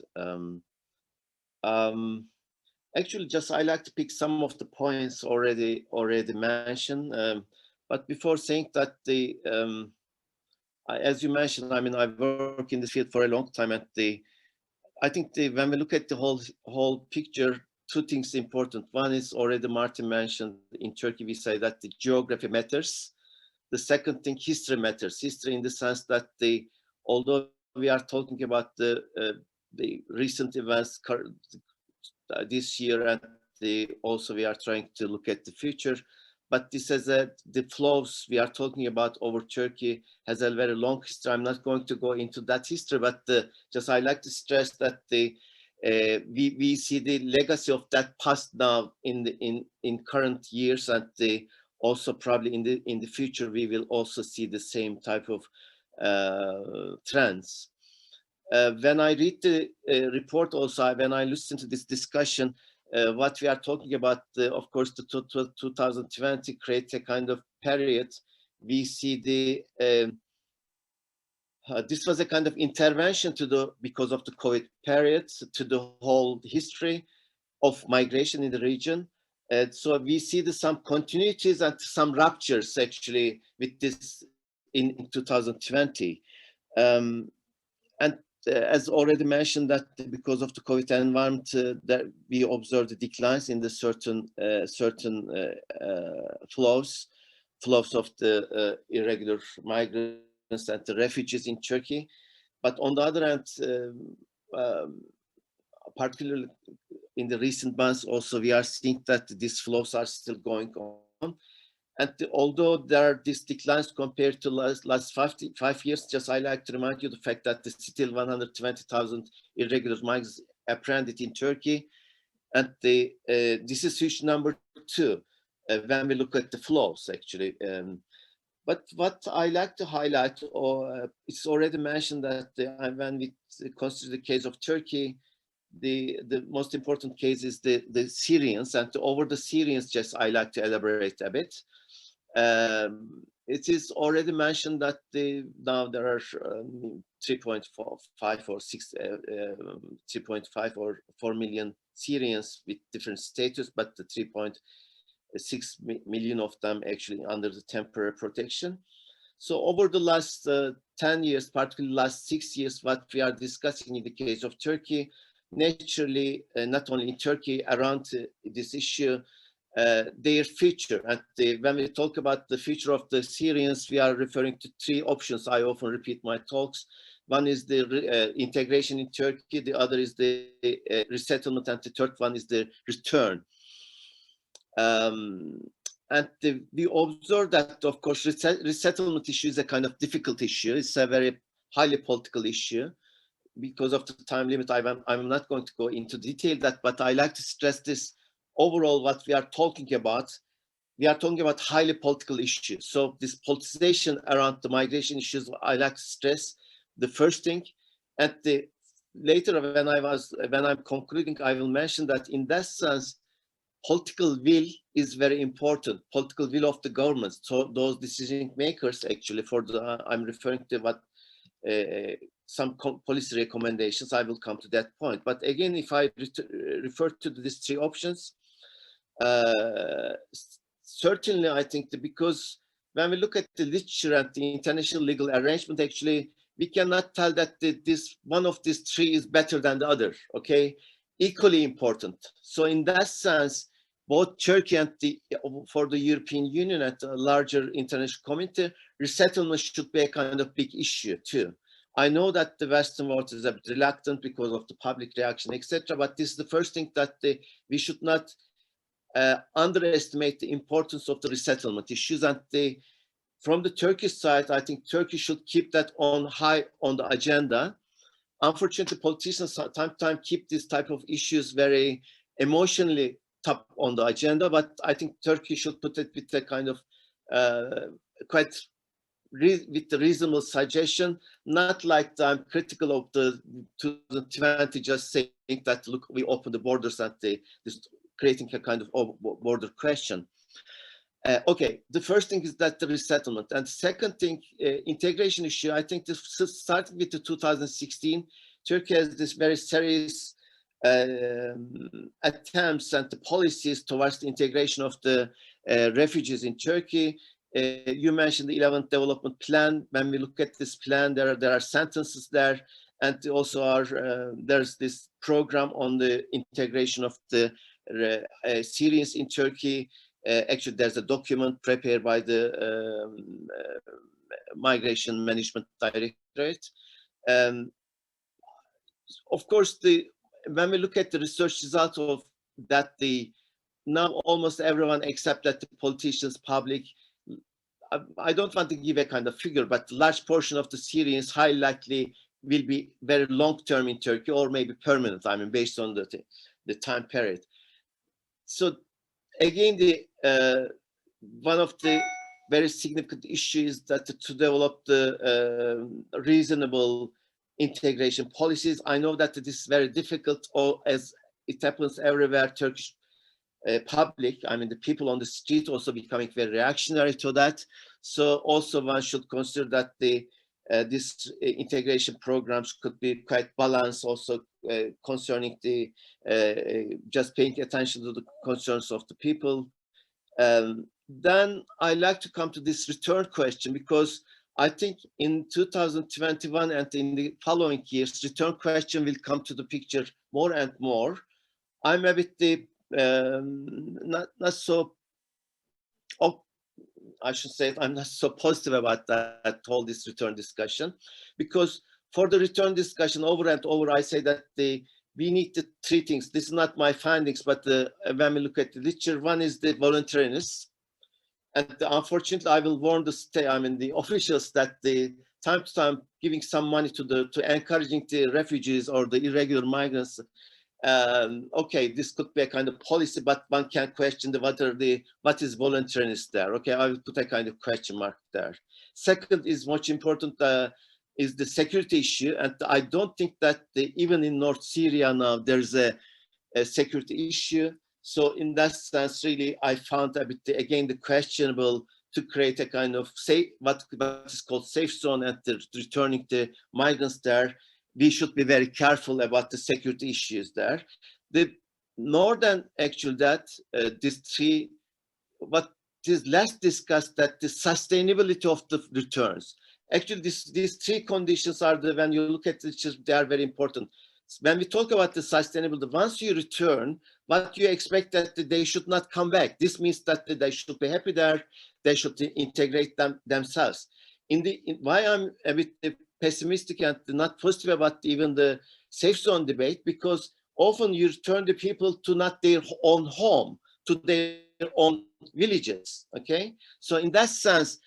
Actually, just I like to pick some of the points already mentioned. But before saying that, as you mentioned, I mean, I've worked in this field for a long time, and I think when we look at the whole picture, 2 things important. One is already Martin mentioned, in Turkey we say that the geography matters. The second thing, history matters. History in the sense that although we are talking about the recent events this year, and also we are trying to look at the future, but this is the flows we are talking about over Turkey has a very long history. I'm not going to go into that history, but just I like to stress that we see the legacy of that past now in current years, and also probably in the future we will also see the same type of trends. When I read the report, also when I listen to this discussion, what we are talking about, of course, the 2020 creates a kind of period. We see this was a kind of intervention because of the COVID period, to the whole history of migration in the region. So we see some continuities and some ruptures actually with this in 2020. And as already mentioned, that because of the COVID environment, that we observed the declines in the certain flows of the irregular migrants and the refugees in Turkey. But on the other hand, particularly in the recent months, also we are seeing that these flows are still going on. And although there are these declines compared to last 5 years, just I like to remind you the fact that there's still 120,000 irregular migrants apprehended in Turkey, and this is huge number 2 when we look at the flows actually. But what I like to highlight, or it's already mentioned that when we consider the case of Turkey, the most important case is the Syrians, and over the Syrians, just I like to elaborate a bit. It is already mentioned that now there are 3.5 or 4 million Syrians with different status, but the 3.6 million of them actually under the temporary protection. So over the last 10 years, particularly last 6 years, what we are discussing in the case of Turkey, naturally, not only in Turkey, around this issue, their future. And when we talk about the future of the Syrians, we are referring to 3 options. I often repeat my talks. One is the integration in Turkey, the other is the resettlement, and the third one is the return. And we observe that, of course, resettlement issue is a kind of difficult issue. It's a very highly political issue. Because of the time limit, I'm not going to go into detail that, but I like to stress this. Overall, what we are talking about highly political issues. So this politicization around the migration issues, I like to stress the first thing. And later, when I'm concluding, I will mention that in that sense, political will is very important, political will of the government. So those decision makers, actually, for the, I'm referring to what some policy recommendations, I will come to that point. But again, if I refer to these three options, certainly I think that because when we look at the literature and the international legal arrangement, actually, we cannot tell that this one of these three is better than the other, okay? Equally important. So in that sense, both Turkey and for the European Union and a larger international community, resettlement should be a kind of big issue too. I know that the Western world is a bit reluctant because of the public reaction, etc. But this is the first thing that we should not underestimate the importance of the resettlement issues. And from the Turkish side, I think Turkey should keep that on high on the agenda. Unfortunately, politicians time to time keep this type of issues very emotionally top on the agenda, but I think Turkey should put it with a kind of with the reasonable suggestion, not like I'm critical of the 2020, just saying that, look, we open the borders and this creating a kind of border question. Okay, the first thing is that the resettlement, and second thing, integration issue. I think this starting with the 2016, Turkey has this very serious attempts and the policies towards the integration of the refugees in Turkey. You mentioned the 11th development plan. When we look at this plan, there are sentences there, and also there's this program on the integration of the Syrians in Turkey. Actually, there's a document prepared by the Migration Management Directorate. Of course, when we look at the research results of that, now almost everyone except that the politicians, public, I don't want to give a kind of figure, but a large portion of the Syrians highly likely will be very long-term in Turkey or maybe permanent, I mean, based on the time period. So again, one of the very significant issues that to develop the reasonable integration policies. I know that it is very difficult, or as it happens everywhere, Turkish public, I mean the people on the street also becoming very reactionary to that. So also one should consider that these integration programs could be quite balanced, also concerning the just paying attention to the concerns of the people. Then I like to come to this return question, because I think in 2021 and in the following years, return question will come to the picture more and more. I'm a bit not so, I should say, I'm not so positive about that whole this return discussion, because for the return discussion over and over, I say that we need the three things. This is not my findings, but when we look at the literature, one is the voluntariness. And unfortunately, I will warn the officials that time to time giving some money to encouraging the refugees or the irregular migrants. Okay, this could be a kind of policy, but one can question what is voluntariness there. Okay, I will put a kind of question mark there. Second is much important, is the security issue, and I don't think that even in North Syria now there's a security issue. So in that sense, really, I found a bit again the questionable to create a kind of what is called safe zone and returning the migrants there. We should be very careful about the security issues there. The northern, actually, these three, what is less discussed, that the sustainability of the returns. Actually, these three conditions are when you look at it, they are very important. When we talk about the sustainability, once you return, what you expect that they should not come back. This means that they should be happy there, they should integrate themselves. Why I'm a bit pessimistic and not positive about even the safe zone debate, because often you return the people to not their own home, to their own villages, okay? So in that sense,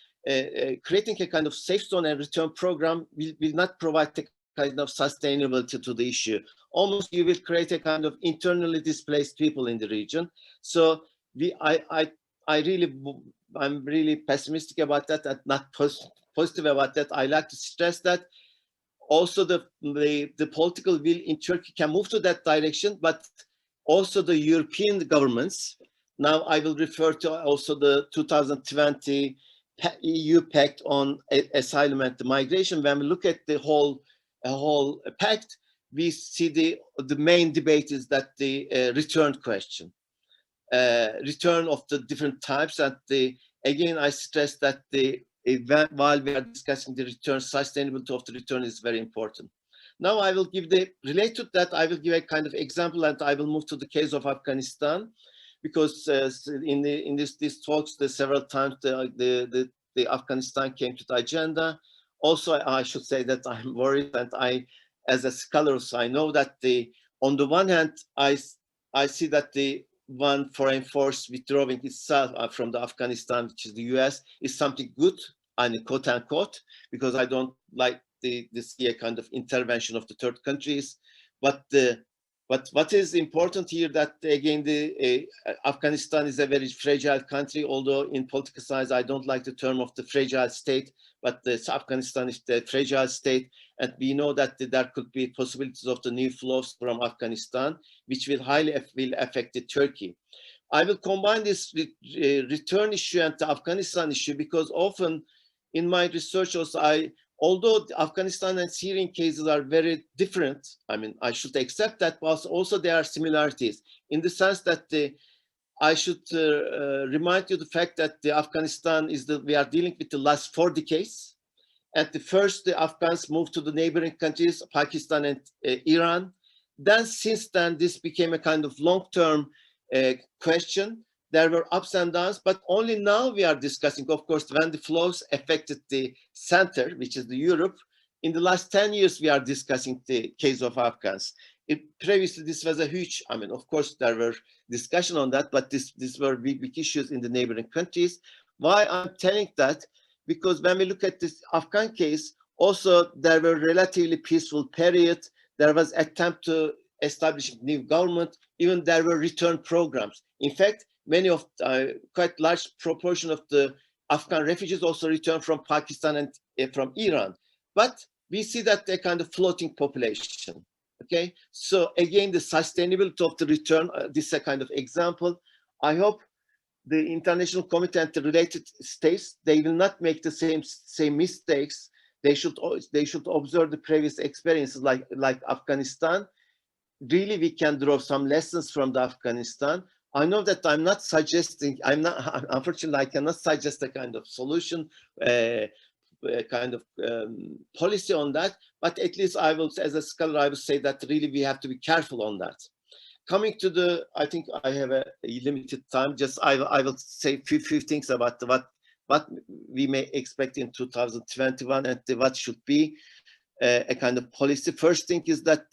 creating a kind of safe zone and return program will not provide the kind of sustainability to the issue. Almost you will create a kind of internally displaced people in the region. So I'm really pessimistic about that and not positive about that. I like to stress that also the political will in Turkey can move to that direction, but also the European governments. Now I will refer to also the 2020 EU Pact on Asylum and Migration. When we look at the whole pact, we see the main debate is that the return question, return of the different types. And again, I stress that while we are discussing the return, sustainability of the return is very important. Now I will give related to that, I will give a kind of example, and I will move to the case of Afghanistan, because in these talks, several times the Afghanistan came to the agenda. Also, I should say that I'm worried, and as a scholar, so I know that on the one hand, I see that the one foreign force withdrawing itself from the Afghanistan, which is the US, is something good, and quote unquote, because I don't like this kind of intervention of the third countries. But what is important here, that again, Afghanistan is a very fragile country, although in political science, I don't like the term of the fragile state, but Afghanistan is the fragile state. And we know that there could be possibilities of the new flows from Afghanistan, which will highly affect Turkey. I will combine this return issue and the Afghanistan issue, because often in my research also, although the Afghanistan and Syrian cases are very different, I mean, I should accept that, but also there are similarities in the sense that I should remind you the fact that the Afghanistan we are dealing with the last 4 decades. At the first, the Afghans moved to the neighboring countries, Pakistan and Iran. Then since then, this became a kind of long-term question. There were ups and downs, but only now we are discussing, of course, when the flows affected the center, which is the Europe. In the last 10 years, we are discussing the case of Afghans. Previously, this was a huge, I mean, of course, there were discussion on that, but these were big issues in the neighboring countries. Why I'm telling that? Because when we look at this Afghan case, also there were relatively peaceful period. There was attempt to establish a new government. Even there were return programs. In fact, many of quite large proportion of the Afghan refugees also returned from Pakistan and from Iran. But we see that they're kind of floating population. Okay, so again, the sustainability of the return, this is a kind of example. I hope the international committee and the related states, they will not make the same mistakes. They should observe the previous experiences like Afghanistan. Really, we can draw some lessons from the Afghanistan. I know that I'm not suggesting, unfortunately, I cannot suggest a kind of solution, kind of policy on that, but at least I will, as a scholar, I will say that really we have to be careful on that. Coming to I think I have a limited time, just I will say few things about what we may expect in 2021 and what should be a kind of policy. First thing is that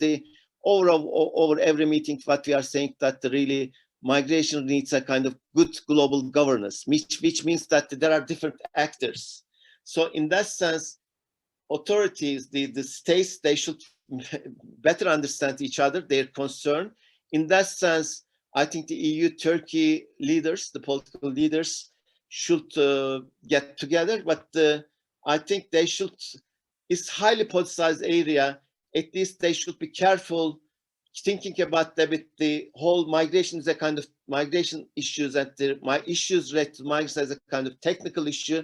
over every meeting, what we are saying that really migration needs a kind of good global governance, which means that there are different actors. So in that sense, authorities, the states, they should better understand each other, their concern. In that sense, I think the EU-Turkey leaders, the political leaders, should get together. But I think they should, it's highly politicized area. At least they should be careful thinking about the whole migration is a kind of migration issues, and my issues related to migration as a kind of technical issue.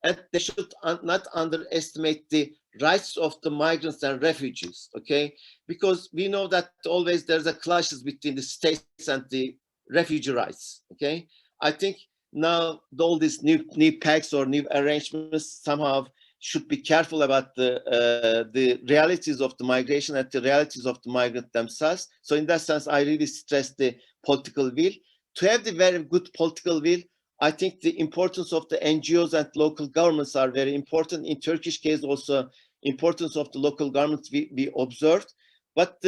And they should not underestimate the rights of the migrants and refugees, okay? Because we know that always there's a clashes between the states and the refugee rights, okay? I think now all these new pacts or new arrangements somehow should be careful about the realities of the migration and the realities of the migrants themselves. So in that sense, I really stress the political will. To have the very good political will, I think the importance of the NGOs and local governments are very important. In Turkish case, also importance of the local governments we observed. But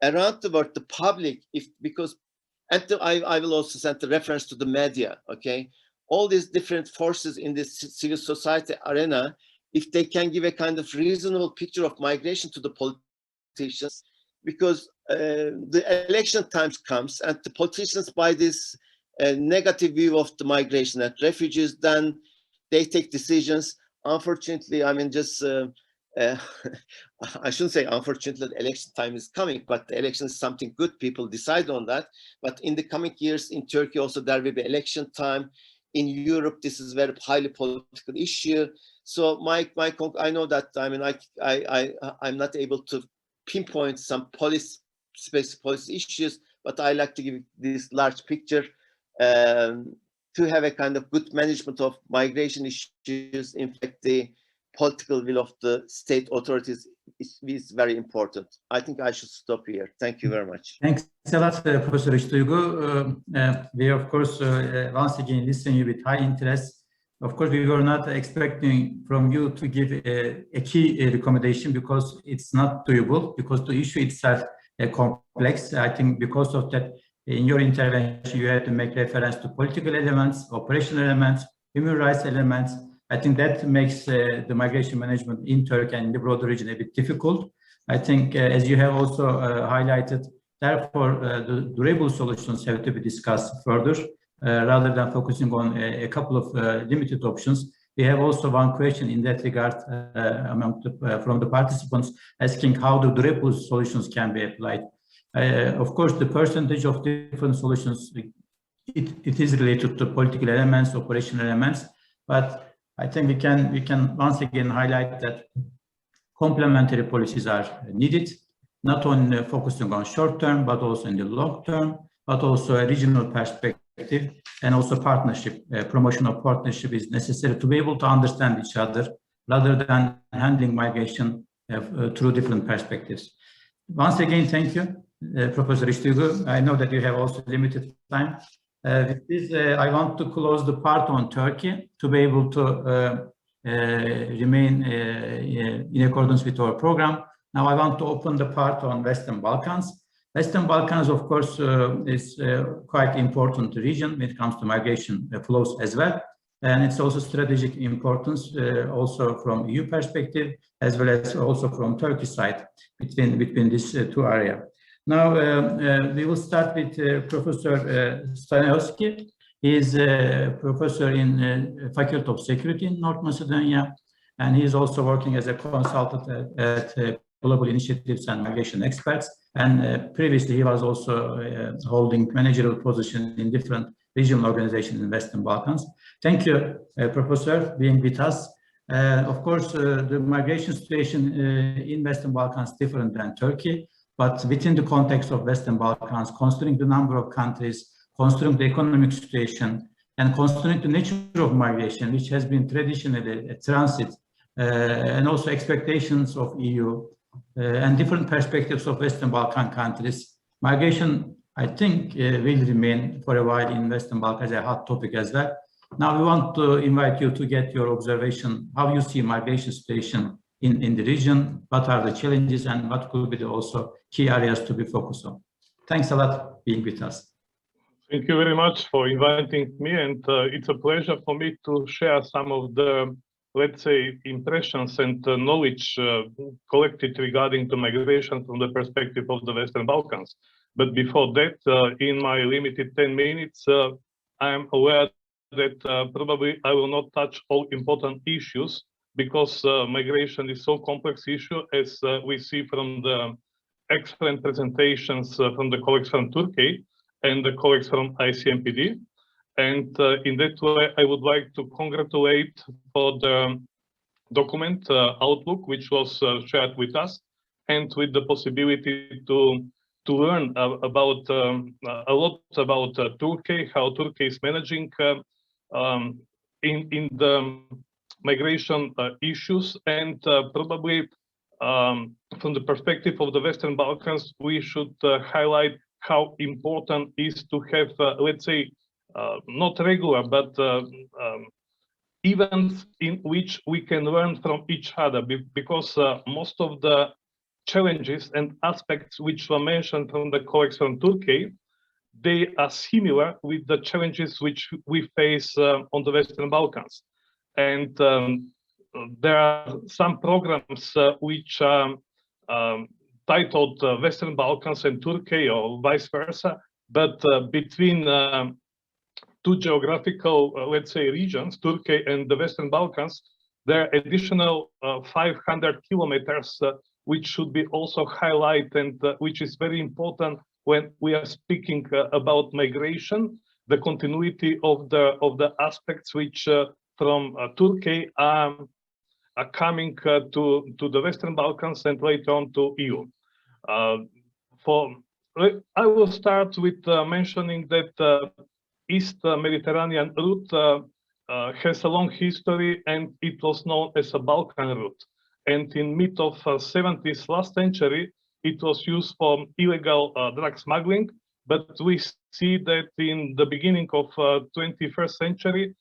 around the world, the public, I will also send the reference to the media, okay? All these different forces in this civil society arena, if they can give a kind of reasonable picture of migration to the politicians, because the election times comes and the politicians by this negative view of the migration and refugees, then they take decisions. Unfortunately, I mean, just I shouldn't say unfortunately election time is coming, but the election is something good. People decide on that. But in the coming years in Turkey also there will be election time. In Europe, this is a very highly political issue. So I know that I'm not able to pinpoint some specific policy issues, but I like to give this large picture to have a kind of good management of migration issues. In fact, the political will of the state authorities is very important. I think I should stop here. Thank you very much. Thanks a lot, Professor Işduygu. We, of course, once again listen you with high interest. Of course, we were not expecting from you to give a key recommendation because it's not doable, because the issue itself is complex. I think because of that, in your intervention, you had to make reference to political elements, operational elements, human rights elements. I think that makes the migration management in Turkey and in the broader region a bit difficult. I think, as you have also highlighted, therefore, the durable solutions have to be discussed further, rather than focusing on a couple of limited options. We have also one question in that regard from the participants asking how the durable solutions can be applied. Of course, the percentage of different solutions, it is related to political elements, operational elements, but I think we can once again highlight that complementary policies are needed, not only focusing on short term, but also in the long term, but also a regional perspective, and also partnership, promotion of partnership is necessary to be able to understand each other rather than handling migration through different perspectives. Once again, thank you, Professor Işduygu. I know that you have also limited time. With this, I want to close the part on Turkey to be able to remain in accordance with our program. Now I want to open the part on Western Balkans. Western Balkans, of course, is quite important region when it comes to migration flows as well. And it's also strategic importance also from EU perspective, as well as also from Turkey side between these two areas. Now, we will start with Professor Stanowski. He is a professor in Faculty of Security in North Macedonia, and he is also working as a consultant at Global Initiatives and Migration Experts. And previously, he was also holding managerial position in different regional organizations in Western Balkans. Thank you, Professor, being with us. Of course, the migration situation in Western Balkans is different than Turkey. But within the context of Western Balkans, considering the number of countries, considering the economic situation, and considering the nature of migration, which has been traditionally a transit, and also expectations of EU, and different perspectives of Western Balkan countries, migration, I think, will remain for a while in Western Balkans a hot topic as well. Now we want to invite you to get your observation, how you see migration situation in the region, what are the challenges, and what could be the also key areas to be focused on. Thanks a lot for being with us. Thank you very much for inviting me, and it's a pleasure for me to share some of the, let's say, impressions and knowledge collected regarding the migration from the perspective of the Western Balkans. But before that, in my limited 10 minutes, I am aware that probably I will not touch all important issues, because migration is so complex issue, as we see from the excellent presentations from the colleagues from Turkey and the colleagues from Icmpd. And in that way, I would like to congratulate for the document outlook, which was shared with us, and with the possibility to learn about a lot about Turkey, how Turkey is managing in the migration issues, and probably from the perspective of the Western Balkans, we should highlight how important is to have, let's say, not regular, but events in which we can learn from each other, because most of the challenges and aspects which were mentioned from the colleagues from Turkey, they are similar with the challenges which we face on the Western Balkans. And there are some programs which are titled Western Balkans and Turkey, or vice versa, but between two geographical, let's say, regions, Turkey and the Western Balkans, there are additional 500 kilometers, which should be also highlighted, and which is very important when we are speaking about migration, the continuity of the aspects which from Turkey are coming to the Western Balkans and later on to EU. I will start with mentioning that East Mediterranean route has a long history, and it was known as a Balkan route. And in mid of 70s last century, it was used for illegal drug smuggling. But we see that in the beginning of 21st century,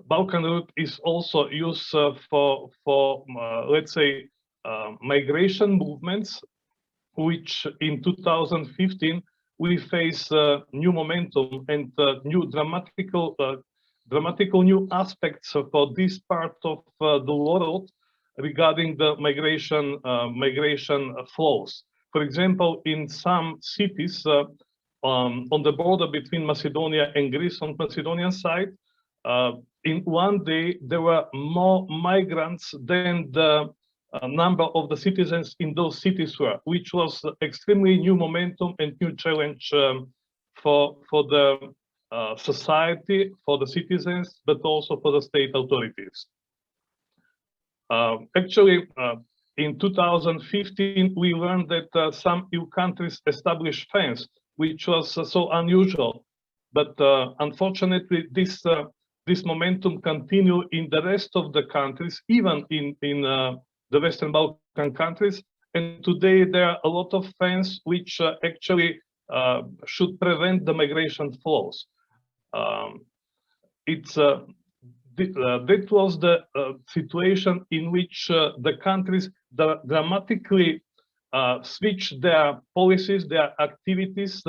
Balkan route is also used for let's say, migration movements, which in 2015 we face new momentum and new dramatical new aspects for this part of the world regarding the migration flows. For example, in some cities on the border between Macedonia and Greece on Macedonian side, in one day there were more migrants than the number of the citizens in those cities were, which was extremely new momentum and new challenge for the society, for the citizens, but also for the state authorities. Actually, in 2015, we learned that some EU countries established fence, which was so unusual. But unfortunately, this momentum continued in the rest of the countries, even in the Western Balkan countries. And today there are a lot of fence which actually should prevent the migration flows. That was the situation in which the countries dramatically switched their policies, their activities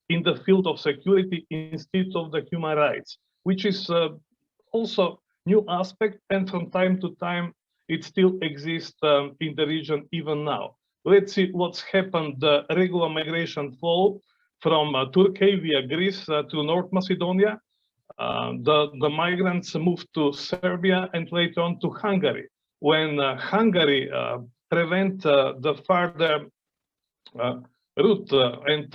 in the field of security instead of the human rights, which is also new aspect, and from time to time it still exists in the region even now. Let's see what's happened. The regular migration flow from Turkey via Greece to North Macedonia. The migrants moved to Serbia and later on to Hungary. When Hungary prevent the further route and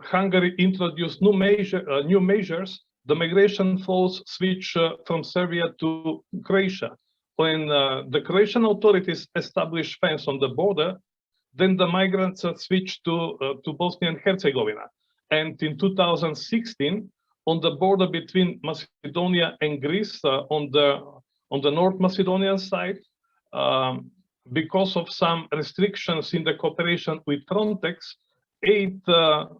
Hungary introduced new measures, the migration flows switch from Serbia to Croatia. When the Croatian authorities established fence on the border, then the migrants switched to Bosnia and Herzegovina. And in 2016, on the border between Macedonia and Greece, on the North Macedonian side, because of some restrictions in the cooperation with Frontex, 8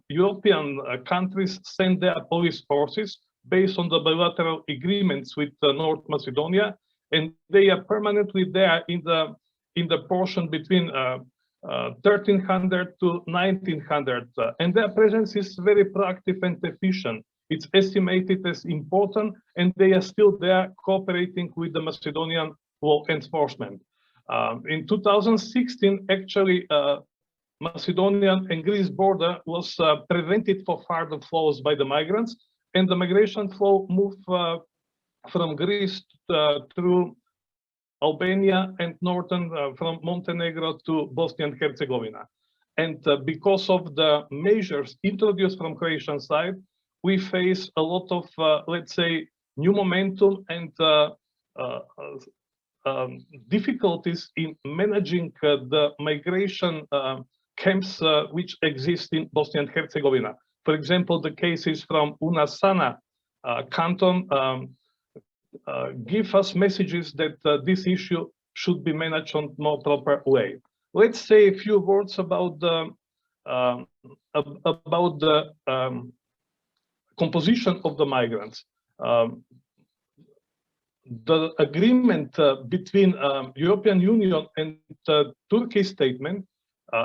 European countries sent their police forces based on the bilateral agreements with North Macedonia, and they are permanently there in the portion between 1300 to 1900, and their presence is very proactive and efficient. It's estimated as important, and they are still there cooperating with the Macedonian law enforcement. In 2016, actually, Macedonian and Greece border was prevented for further flows by the migrants, and the migration flow moved from Greece through Albania and northern from Montenegro to Bosnia and Herzegovina. And because of the measures introduced from Croatian side, we face a lot of, let's say, new momentum and difficulties in managing the migration camps which exist in Bosnia and Herzegovina. For example, the cases from Unasana canton give us messages that this issue should be managed on a more proper way. Let's say a few words about the composition of the migrants. The agreement between European Union and Turkey statement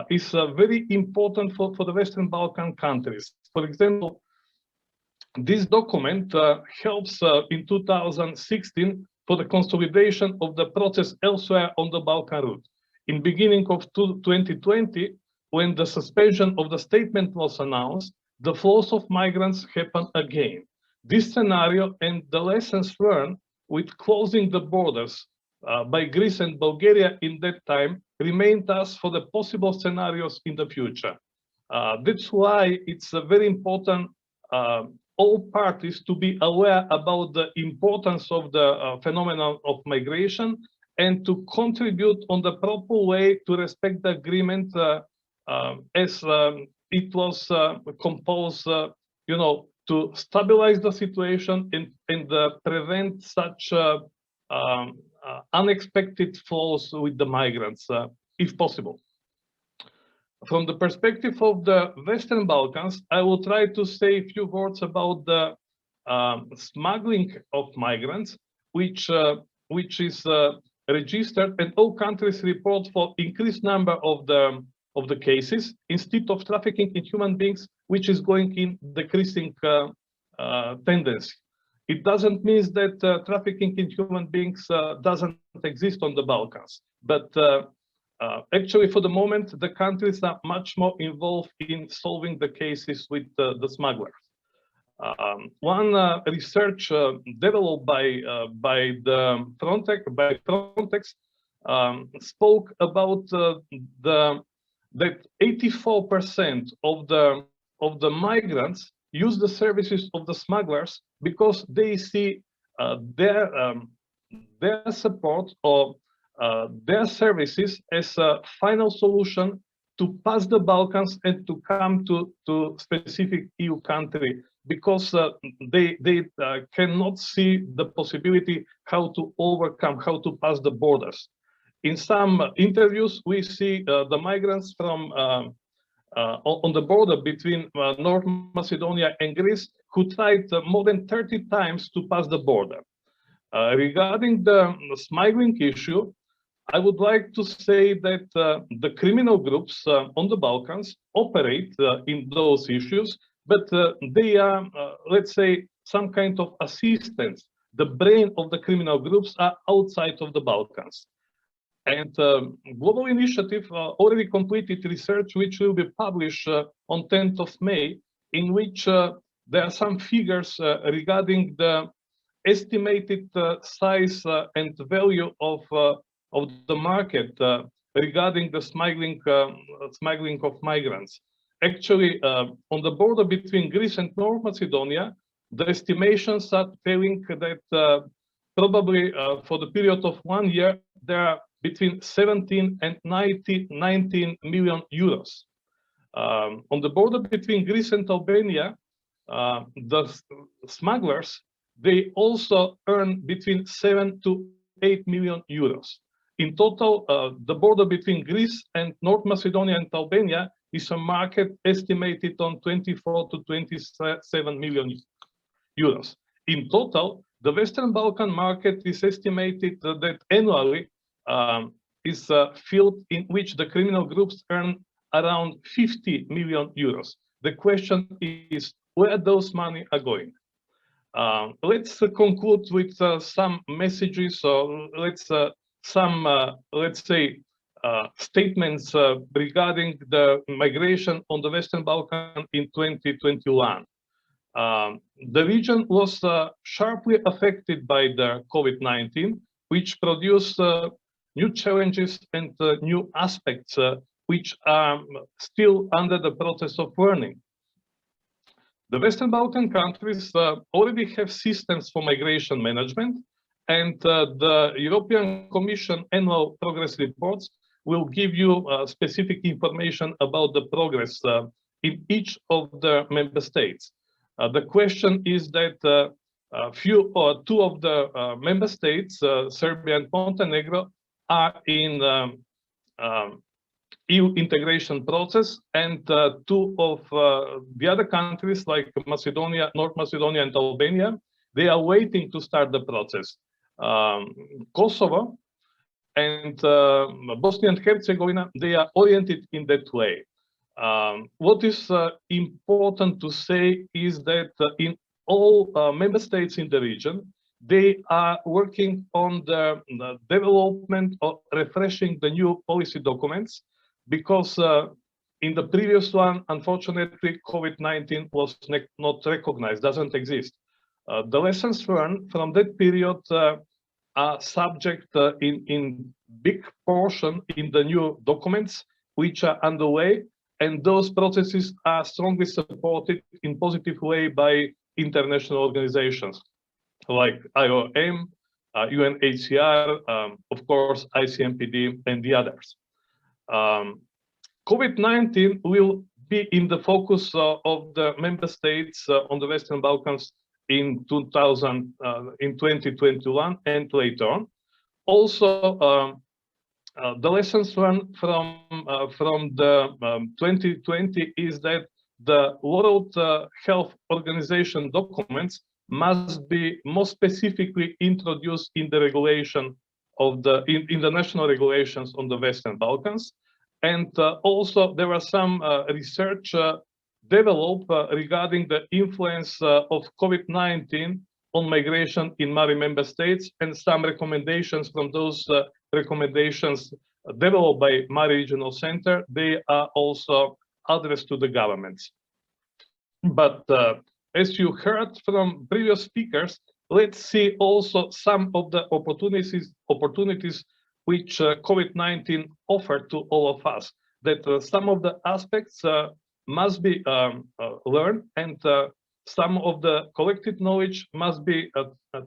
is very important for the Western Balkan countries. For example, this document helps in 2016 for the consolidation of the process elsewhere on the Balkan route. In beginning of 2020, when the suspension of the statement was announced, the flows of migrants happened again. This scenario and the lessons learned with closing the borders by Greece and Bulgaria in that time remained us for the possible scenarios in the future. That's why it's very important all parties to be aware about the importance of the phenomenon of migration and to contribute on the proper way to respect the agreement as it was composed, to stabilize the situation and prevent such unexpected flows with the migrants, if possible. From the perspective of the Western Balkans, I will try to say a few words about the smuggling of migrants, which is registered, and all countries report for increased number of the cases instead of trafficking in human beings, which is going in decreasing tendency. It doesn't mean that trafficking in human beings doesn't exist on the Balkans, but actually, for the moment, the countries are much more involved in solving the cases with the smugglers. One research developed by Frontex spoke about that 84% of the migrants use the services of the smugglers because they see their support or their services as a final solution to pass the Balkans and to come to specific EU country, because they cannot see the possibility how to overcome, how to pass the borders. In some interviews, we see the migrants from on the border between North Macedonia and Greece who tried more than 30 times to pass the border. Regarding the smuggling issue, I would like to say that the criminal groups on the Balkans operate in those issues, but they are, let's say, some kind of assistance. The brain of the criminal groups are outside of the Balkans. And Global Initiative already completed research which will be published on 10th of May, in which there are some figures regarding the estimated size and value of the market regarding the smuggling of migrants. Actually, on the border between Greece and North Macedonia, the estimations are telling that probably for the period of 1 year, there are between 17 and 19 million euros. On the border between Greece and Albania, the smugglers, they also earn between 7 to 8 million euros. In total, the border between Greece and North Macedonia and Albania is a market estimated on 24 to 27 million euros. In total, the Western Balkan market is estimated that annually is a field in which the criminal groups earn around 50 million euros. The question is where those money are going. Let's conclude with some messages, or let's say statements regarding the migration on the Western Balkan in 2021. The region was sharply affected by the COVID-19, which produced new challenges and new aspects which are still under the process of learning. The Western Balkan countries already have systems for migration management, and the European Commission annual progress reports will give you specific information about the progress in each of the member states. The question is that two of the member states, Serbia and Montenegro, are in EU integration process, and two of the other countries like Macedonia, North Macedonia and Albania, they are waiting to start the process. Kosovo and Bosnia and Herzegovina, they are oriented in that way. What is important to say is that in all member states in the region, they are working on the development or refreshing the new policy documents, because in the previous one, unfortunately, COVID-19 was not recognized, doesn't exist. The lessons learned from that period are subject in big portion in the new documents which are underway, and those processes are strongly supported in positive way by international organizations like IOM, UNHCR, of course, Icmpd, and the others. COVID-19 will be in the focus of the member states on the Western Balkans in 2021 and later on. Also, the lessons learned from the 2020 is that the World Health Organization documents must be more specifically introduced in the regulation of the in the national regulations on the Western Balkans. And also there are some research developed regarding the influence of COVID-19 on migration in Mali member states, and some recommendations from those recommendations developed by Mali Regional Center. They are also addressed to the governments. But as you heard from previous speakers, let's see also some of the opportunities which COVID-19 offered to all of us, that some of the aspects must be learned, and some of the collected knowledge must be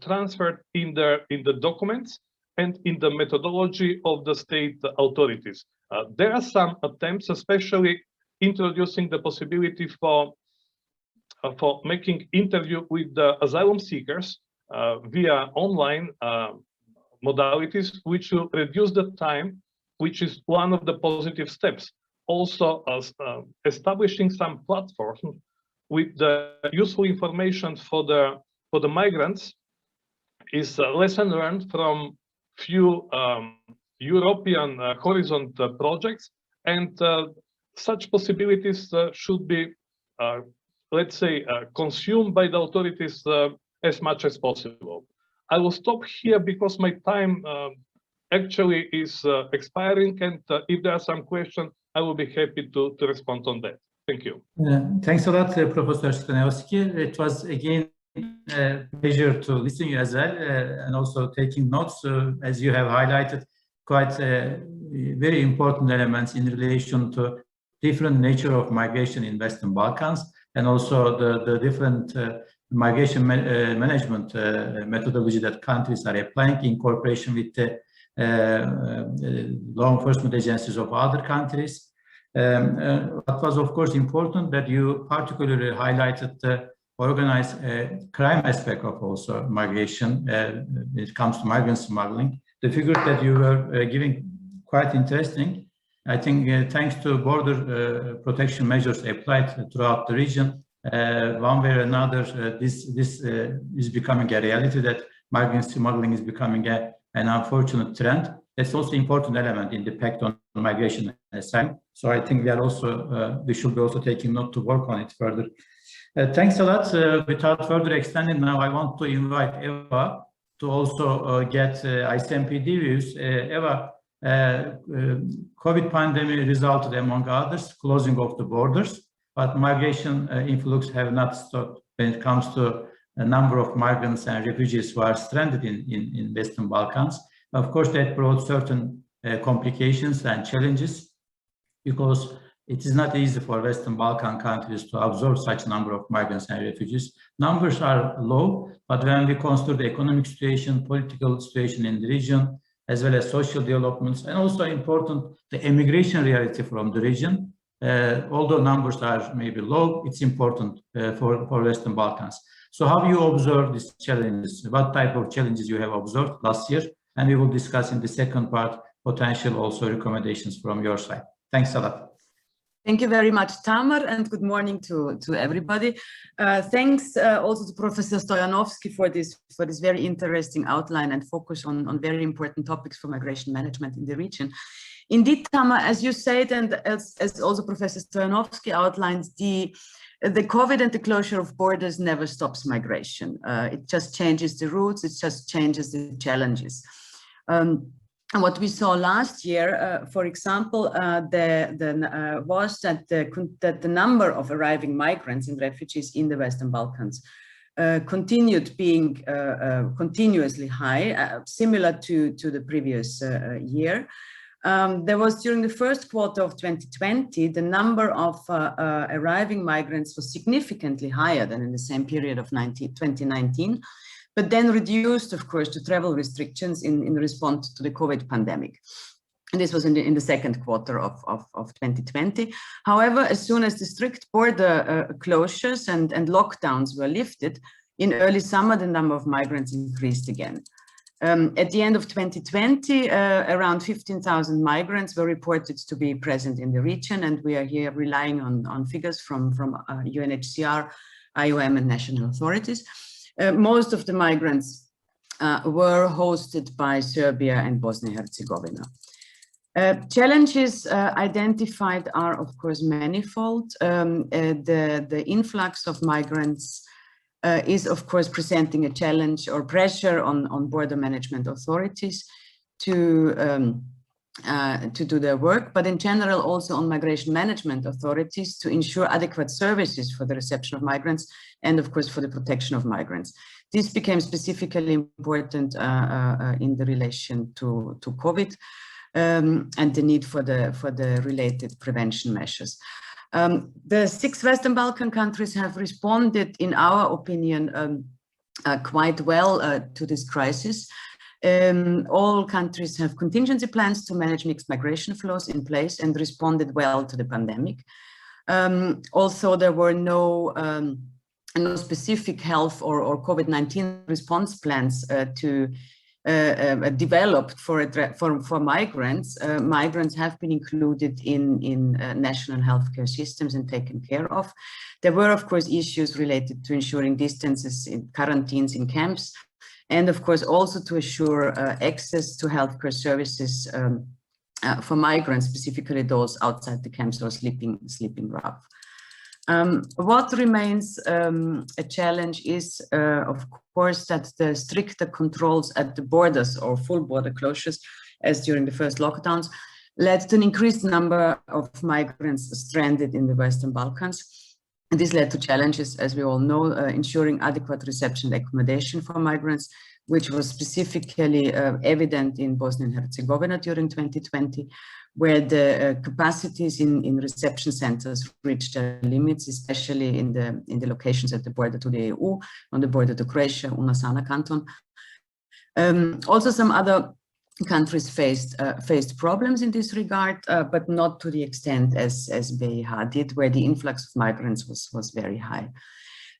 transferred in the documents and in the methodology of the state authorities. There are some attempts, especially introducing the possibility for making interview with the asylum seekers via online modalities, which will reduce the time, which is one of the positive steps. Also, establishing some platform with the useful information for the migrants is a lesson learned from few European Horizon projects, and such possibilities should be, let's say, consumed by the authorities as much as possible. I will stop here because my time actually is expiring, and if there are some questions, I will be happy to respond on that. Thank you. Thanks a lot, Professor Stanowski. It was again a pleasure to listen to you as well, and also taking notes. As you have highlighted, quite very important elements in relation to different nature of migration in Western Balkans, and also the different migration management methodology that countries are applying in cooperation with the law enforcement agencies of other countries. What was, of course, important that you particularly highlighted the organized crime aspect of also migration when it comes to migrant smuggling. The figures that you were giving quite interesting. I think thanks to border protection measures applied throughout the region, one way or another, this is becoming a reality, that migrant smuggling is becoming an unfortunate trend. That's also important element in the impact on migration asylum. So I think we are also we should be also taking note to work on it further. Thanks a lot. Without further extending, now I want to invite Eva to also get Icmpd views. Eva, COVID pandemic resulted, among others, closing of the borders, but migration influx have not stopped when it comes to a number of migrants and refugees who are stranded in Western Balkans. Of course, that brought certain complications and challenges, because it is not easy for Western Balkan countries to absorb such number of migrants and refugees. Numbers are low, but when we consider the economic situation, political situation in the region, as well as social developments, and also important, the immigration reality from the region, although numbers are maybe low, it's important for Western Balkans. So how do you observe these challenges? What type of challenges you have observed last year? And we will discuss in the second part potential also recommendations from your side. Thanks a lot. Thank you very much, Tamar, and good morning to everybody. Thanks also to Professor Stoyanovsky for this very interesting outline and focus on very important topics for migration management in the region. Indeed, Tamar, as you said, and as also Professor Stoyanovsky outlines, the COVID and the closure of borders never stops migration. It just changes the routes, it just changes the challenges. And what we saw last year, for example, was that the number of arriving migrants and refugees in the Western Balkans continued being continuously high, similar to the previous year. There was, during the first quarter of 2020, the number of arriving migrants was significantly higher than in the same period of 2019, but then reduced, of course, to travel restrictions in response to the COVID pandemic. And this was in the second quarter of 2020. However, as soon as the strict border closures and lockdowns were lifted, in early summer, the number of migrants increased again. At the end of 2020, around 15,000 migrants were reported to be present in the region, and we are here relying on figures from UNHCR, IOM, and national authorities. Most of the migrants were hosted by Serbia and Bosnia-Herzegovina. Challenges identified are, of course, manifold. The influx of migrants is, of course, presenting a challenge or pressure on border management authorities to do their work, but in general also on migration management authorities to ensure adequate services for the reception of migrants and, of course, for the protection of migrants. This became specifically important in the relation to COVID. And the need for the related prevention measures. The 6 Western Balkan countries have responded, in our opinion, quite well to this crisis. All countries have contingency plans to manage mixed migration flows in place and responded well to the pandemic. Also, there were no specific health or COVID-19 response plans developed for migrants. Migrants have been included in national healthcare systems and taken care of. There were, of course, issues related to ensuring distances in quarantines in camps, and of course also to assure access to healthcare services for migrants, specifically those outside the camps or sleeping rough. What remains a challenge is, of course, that the stricter controls at the borders or full border closures, as during the first lockdowns, led to an increased number of migrants stranded in the Western Balkans. And this led to challenges, as we all know, ensuring adequate reception and accommodation for migrants, which was specifically evident in Bosnia and Herzegovina during 2020, where the capacities in reception centers reached their limits, especially in the locations at the border to the EU, on the border to Croatia, Unasana canton. Also, some other countries faced problems in this regard, but not to the extent as BiH did, where the influx of migrants was very high.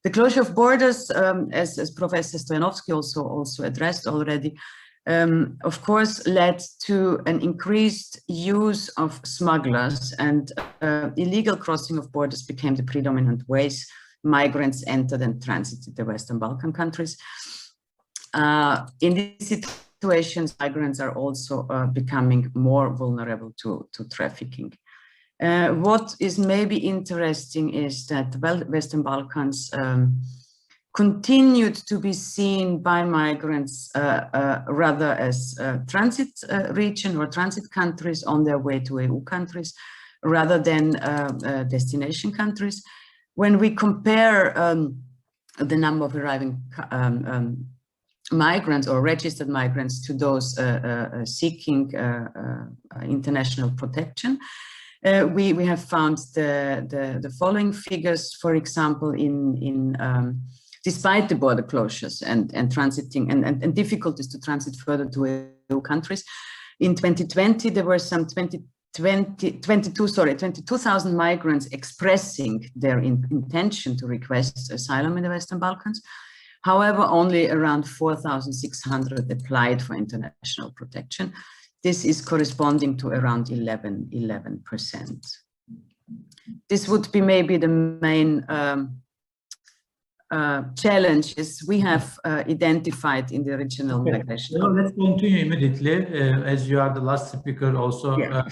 The closure of borders, as Professor Stoyanovsky also addressed already, of course, led to an increased use of smugglers, and illegal crossing of borders became the predominant ways migrants entered and transited the Western Balkan countries. In these situations, migrants are also becoming more vulnerable to trafficking. What is maybe interesting is that Western Balkans continued to be seen by migrants rather as transit region or transit countries on their way to EU countries, rather than destination countries. When we compare the number of arriving migrants or registered migrants to those seeking international protection, we have found the following figures. For example, despite the border closures and transiting and difficulties to transit further to EU countries, in 2020 there were some 22,000 migrants expressing their intention to request asylum in the Western Balkans. However, only around 4,600 applied for international protection. This is corresponding to around 11%. This would be maybe the main challenges we have identified in the regional migration. So let's continue immediately, as you are the last speaker also. Yeah.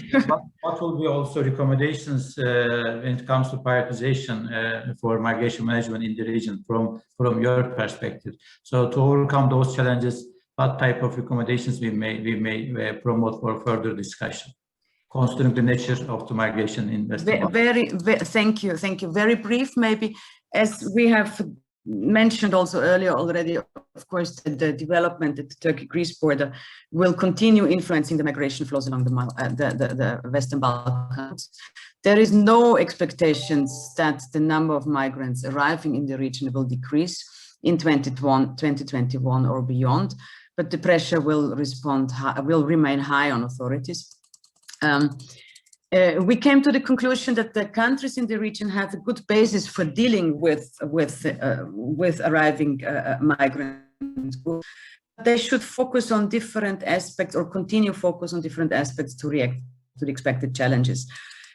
What will be also recommendations when it comes to prioritization for migration management in the region from your perspective? So to overcome those challenges, what type of recommendations we may promote for further discussion, considering the nature of the migration in Western Balkans? Thank you. Very brief, maybe, as we have mentioned also earlier already, of course, the development at the Turkey-Greece border will continue influencing the migration flows along the Western Balkans. There is no expectations that the number of migrants arriving in the region will decrease in 2021 or beyond, but the pressure will remain high on authorities. We came to the conclusion that the countries in the region have a good basis for dealing with arriving migrants. They should focus on different aspects or continue focus on different aspects to react to the expected challenges.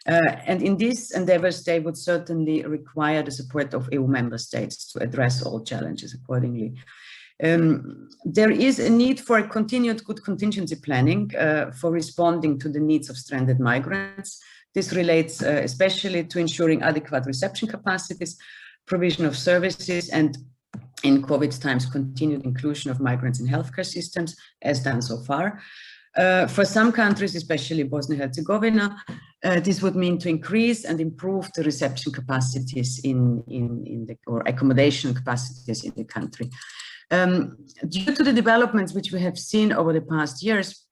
And in these endeavors, they would certainly require the support of EU member states to address all challenges accordingly. There is a need for a continued good contingency planning for responding to the needs of stranded migrants. This relates especially to ensuring adequate reception capacities, provision of services, and in COVID times, continued inclusion of migrants in healthcare systems, as done so far. For some countries, especially Bosnia-Herzegovina, this would mean to increase and improve the reception capacities or accommodation capacities in the country. Due to the developments which we have seen over the past years,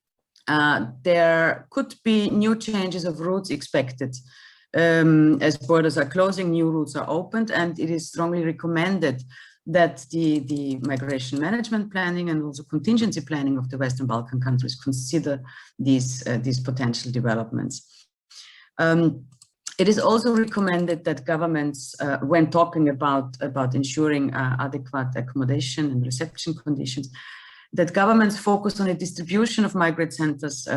there could be new changes of routes expected. As borders are closing, new routes are opened, and it is strongly recommended that the migration management planning and also contingency planning of the Western Balkan countries consider these potential developments. It is also recommended that governments, when talking about ensuring adequate accommodation and reception conditions, that governments focus on a distribution of migrant centers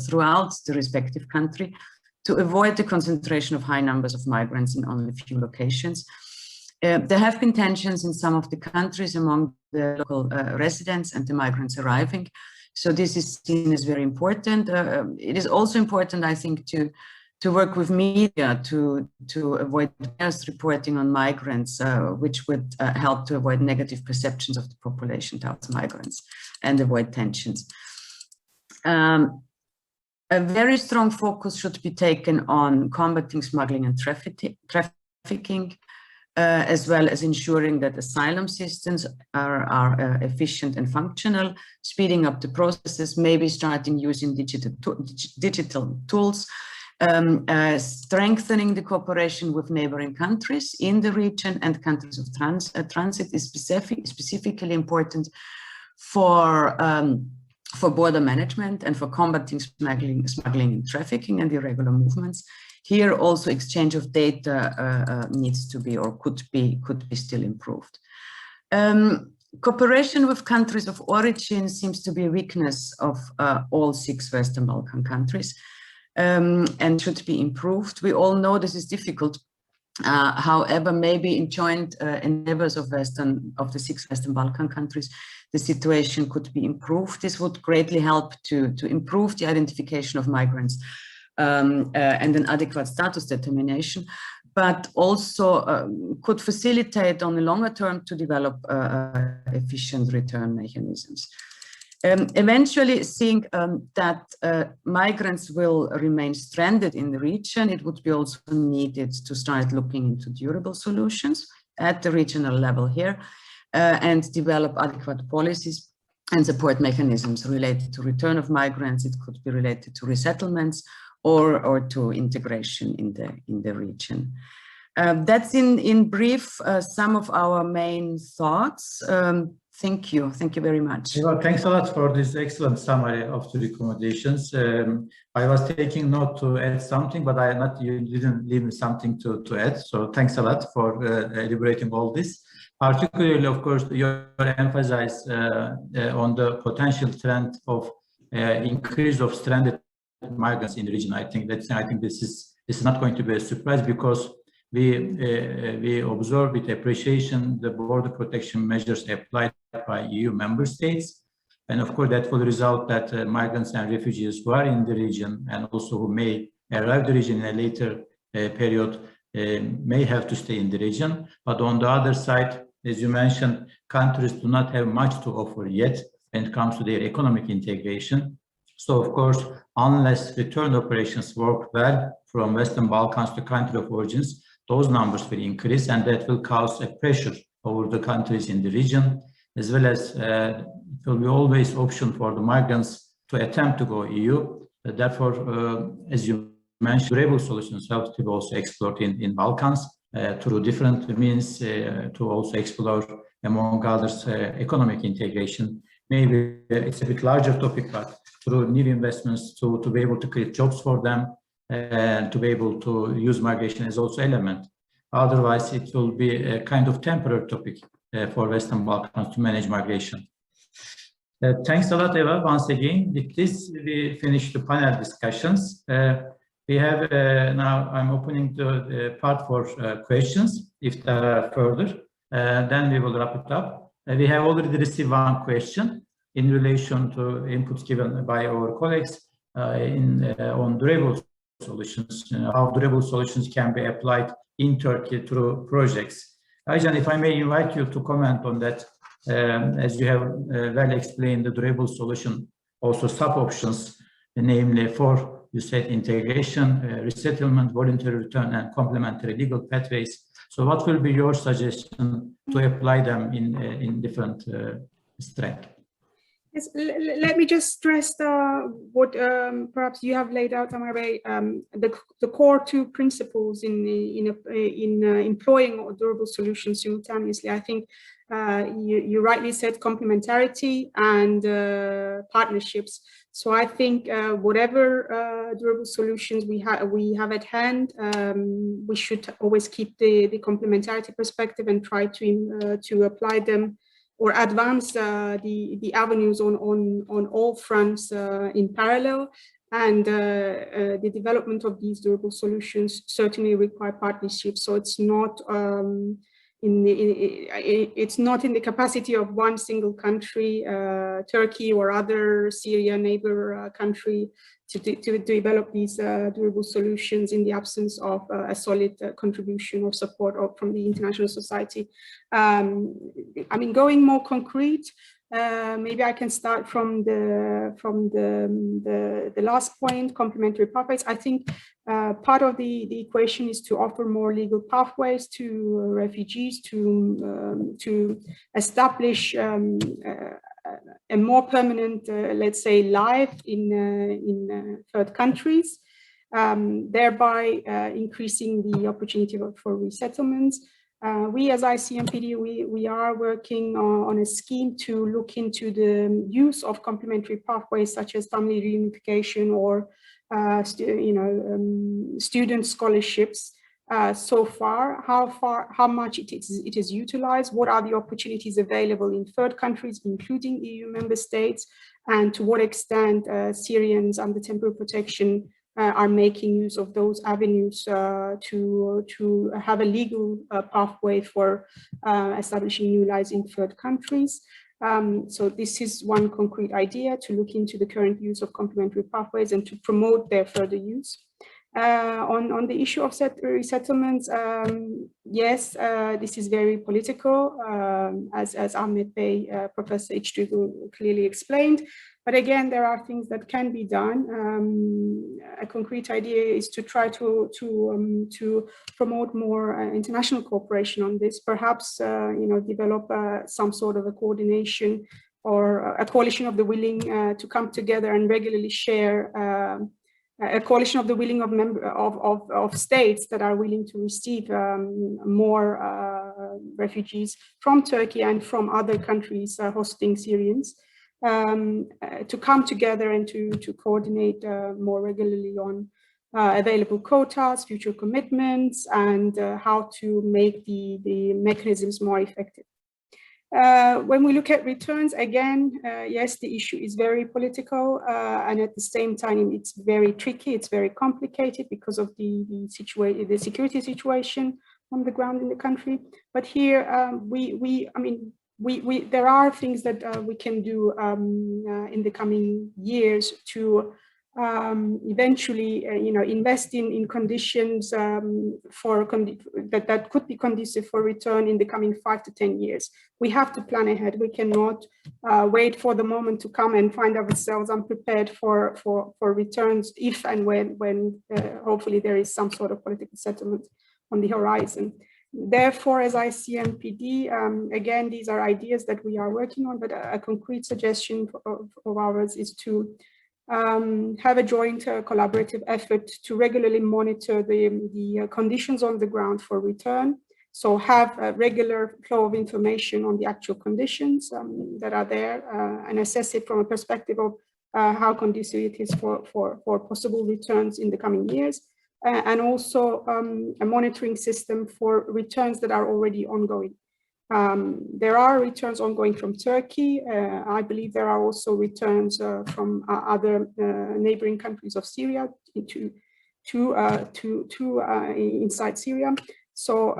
throughout the respective country to avoid the concentration of high numbers of migrants in only a few locations. There have been tensions in some of the countries among the local residents and the migrants arriving. So this is seen as very important. It is also important, I think, to work with media to avoid biased reporting on migrants, which would help to avoid negative perceptions of the population towards migrants and avoid tensions. A very strong focus should be taken on combating smuggling and trafficking, as well as ensuring that asylum systems are efficient and functional, speeding up the processes, maybe starting using digital tools, strengthening the cooperation with neighboring countries in the region and countries of transit is specifically important for border management and for combating smuggling and trafficking and irregular movements. Here also exchange of data needs to be or could be still improved. Cooperation with countries of origin seems to be a weakness of all 6 Western Balkan countries. And should be improved. We all know this is difficult. However, maybe in joint endeavors of the 6 Western Balkan countries, the situation could be improved. This would greatly help to improve the identification of migrants and an adequate status determination, but also could facilitate on the longer term to develop efficient return mechanisms. Eventually, seeing that migrants will remain stranded in the region, it would be also needed to start looking into durable solutions at the regional level here and develop adequate policies and support mechanisms related to return of migrants. It could be related to resettlements or to integration in the region. That's in brief some of our main thoughts. Thank you very much. Well, thanks a lot for this excellent summary of the recommendations. I was taking note to add something, but you didn't leave me something to add. So thanks a lot for elaborating all this. Particularly, of course, you emphasize on the potential trend of increase of stranded migrants in the region. I think this is not going to be a surprise because we observe with appreciation the border protection measures applied by EU member states. And of course, that will result that migrants and refugees who are in the region and also who may arrive the region in a later period may have to stay in the region. But on the other side, as you mentioned, countries do not have much to offer yet when it comes to their economic integration. So of course, unless return operations work well from Western Balkans to country of origins, those numbers will increase, and that will cause a pressure over the countries in the region, as well as it will be always option for the migrants to attempt to go EU. Therefore, as you mentioned, durable solutions have to be also explored in Balkans through different means to also explore, among others, economic integration. Maybe it's a bit larger topic, but through new investments to be able to create jobs for them and to be able to use migration as also element. Otherwise, it will be a kind of temporary topic for Western Balkans to manage migration. Thanks a lot, Eva, once again. With this, we finish the panel discussions. We have now, I'm opening the part for questions, if there are further, then we will wrap it up. We have already received one question in relation to inputs given by our colleagues on durable solutions, how durable solutions can be applied in Turkey through projects. Aycan, if I may invite you to comment on that, as you have well explained the durable solution, also sub-options, namely for, you said, integration, resettlement, voluntary return, and complementary legal pathways. So what will be your suggestion to apply them in different strengths? Yes, let me just stress what perhaps you have laid out, Tamer Bey, the core two principles in employing durable solutions simultaneously. I think you rightly said complementarity and partnerships. So I think whatever durable solutions we have at hand, we should always keep the complementarity perspective and try to apply them or advance the avenues on all fronts in parallel. And the development of these durable solutions certainly require partnerships. So it's not it's not in the capacity of one single country, Turkey or other Syria neighbor country, to develop these durable solutions in the absence of a solid contribution or support from the international society. I mean, going more concrete, maybe I can start from the last point, complementary pathways. I think part of the equation is to offer more legal pathways to refugees to establish a more permanent, let's say, life in third countries, thereby increasing the opportunity for resettlements. We as ICMPD, we are working on a scheme to look into the use of complementary pathways such as family reunification or student scholarships. So far, how much it is utilized, what are the opportunities available in third countries, including EU member states, and to what extent Syrians under temporary protection are making use of those avenues to have a legal pathway for establishing new lives in third countries. So this is one concrete idea, to look into the current use of complementary pathways and to promote their further use. On the issue of resettlements, yes, this is very political, as Ahmet Bey, Professor H2 clearly explained. But again, there are things that can be done. A concrete idea is to try to promote more international cooperation on this. Perhaps develop some sort of a coordination or a coalition of the willing to come together and regularly share. A coalition of the willing of states that are willing to receive more refugees from Turkey and from other countries hosting Syrians, to come together and to coordinate more regularly on available quotas, future commitments, and how to make the mechanisms more effective. When we look at returns, again, yes, the issue is very political, and at the same time, it's very tricky, it's very complicated because of the security situation on the ground in the country. But here, there are things that we can do in the coming years to eventually, invest in conditions that could be conducive for return in the coming 5 to 10 years. We have to plan ahead. We cannot wait for the moment to come and find ourselves unprepared for returns if and when hopefully there is some sort of political settlement on the horizon. Therefore, as Icmpd, again, these are ideas that we are working on, but a concrete suggestion of ours is to have a joint collaborative effort to regularly monitor the conditions on the ground for return. So have a regular flow of information on the actual conditions that are there and assess it from a perspective of how conducive it is for possible returns in the coming years. And also a monitoring system for returns that are already ongoing. There are returns ongoing from Turkey. I believe there are also returns from other neighboring countries of Syria inside Syria. So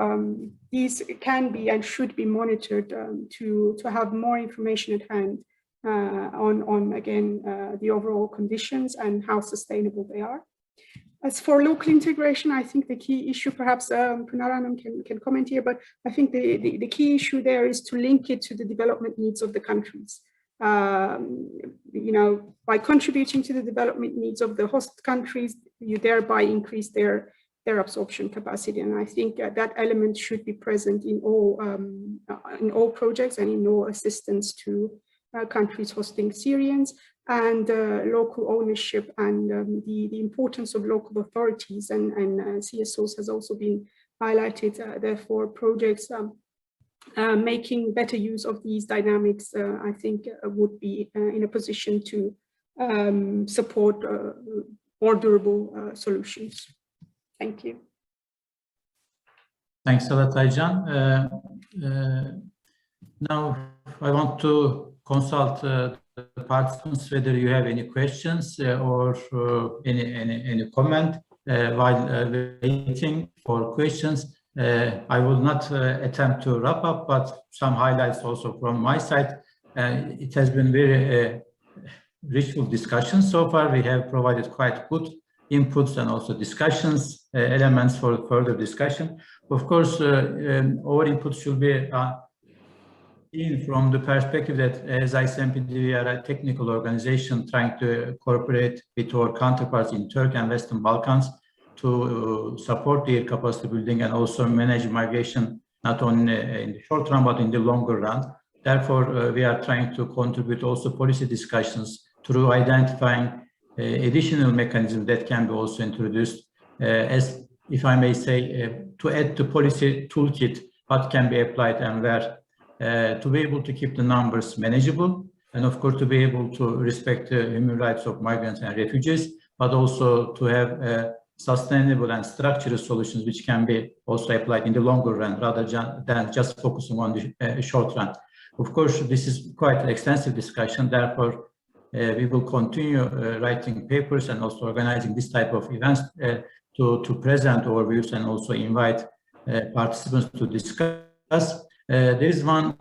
these can be and should be monitored to have more information at hand on again, the overall conditions and how sustainable they are. As for local integration, I think the key issue, perhaps Pınar can comment here, but I think the key issue there is to link it to the development needs of the countries. You know, by contributing to the development needs of the host countries, you thereby increase their absorption capacity. And I think that element should be present in all projects and in all assistance to countries hosting Syrians, and local ownership and the importance of local authorities and CSOs has also been highlighted. Therefore, projects making better use of these dynamics, I think, would be in a position to support more durable solutions. Thank you. Thanks a lot, Aycan. Now I want to consult the participants whether you have any questions or any comment while waiting for questions. I will not attempt to wrap up, but some highlights also from my side. It has been very rich discussion so far. We have provided quite good inputs and also discussions, elements for further discussion. Of course, our input should be seen from the perspective that as Icmpd, we are a technical organization trying to cooperate with our counterparts in Turkey and Western Balkans to support their capacity building and also manage migration, not only in the short run, but in the longer run. Therefore, we are trying to contribute also policy discussions through identifying additional mechanisms that can be also introduced as, if I may say, to add to policy toolkit what can be applied and where, to be able to keep the numbers manageable, and of course to be able to respect the human rights of migrants and refugees, but also to have sustainable and structural solutions which can be also applied in the longer run rather than just focusing on the short run. Of course, this is quite an extensive discussion. Therefore, we will continue writing papers and also organizing this type of events to present our views and also invite participants to discuss. There is one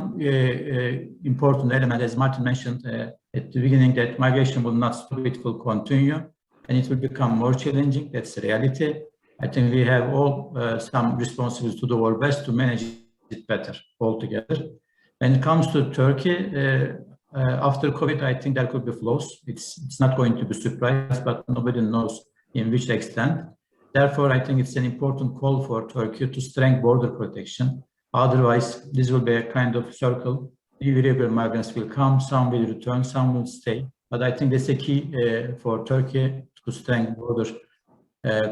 important element, as Martin mentioned at the beginning, that migration will not stop, it will continue and it will become more challenging. That's the reality. I think we have all some responsibility to do our best to manage it better altogether. When it comes to Turkey, after COVID, I think there could be flows. It's not going to be a surprise, but nobody knows in which extent. Therefore, I think it's an important call for Turkey to strengthen border protection. Otherwise, this will be a kind of circle. Irregular migrants will come, some will return, some will stay. But I think that's a key for Turkey to strengthen border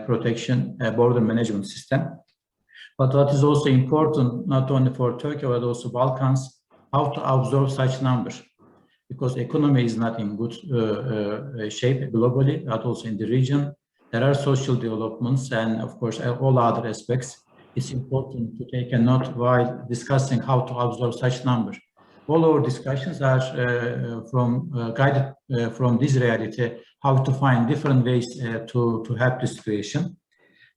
protection, border management system. But what is also important, not only for Turkey, but also Balkans, how to absorb such numbers. Because economy is not in good shape globally, but also in the region. There are social developments and of course all other aspects. It's important to take a note while discussing how to absorb such numbers. All our discussions are guided from this reality, how to find different ways to help the situation.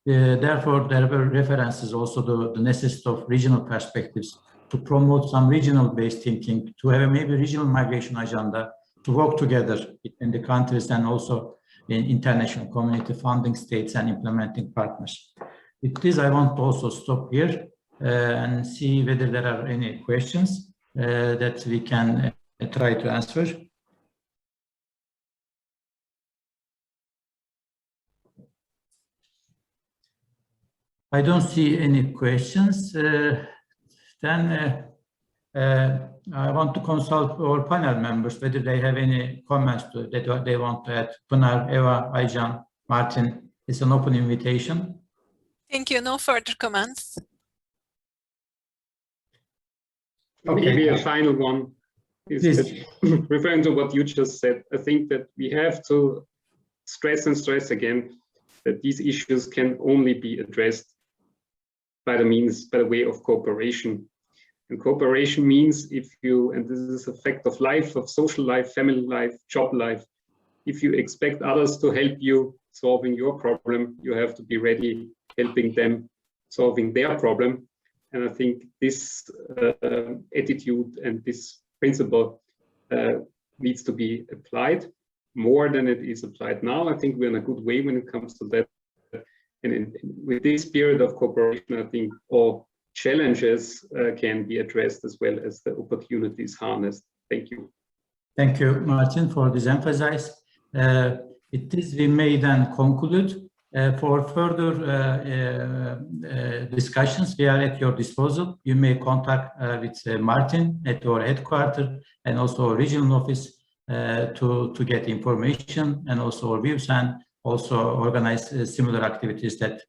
Therefore, there were references also to the necessity of regional perspectives, to promote some regional-based thinking, to have a maybe regional migration agenda, to work together in the countries and also in international community funding states and implementing partners. With this, I want to also stop here and see whether there are any questions that we can try to answer. I don't see any questions. Then I want to consult our panel members whether they have any comments that they want to add. Pınar, Eva, Aycan, Martin, it's an open invitation. Thank you. No further comments. Okay. Maybe a final one is referring to what you just said. I think that we have to stress and stress again that these issues can only be addressed by the way of cooperation. And cooperation means if you, and this is a fact of life, of social life, family life, job life, if you expect others to help you solving your problem, you have to be ready helping them solving their problem. And I think this attitude and this principle needs to be applied more than it is applied now. I think we're in a good way when it comes to that. And with this spirit of cooperation, I think all challenges can be addressed as well as the opportunities harnessed. Thank you. Thank you, Martin, for this emphasis. We may then conclude. For further discussions, we are at your disposal. You may contact with Martin at our headquarters and also our regional office to get information and also our views, and also organize similar activities that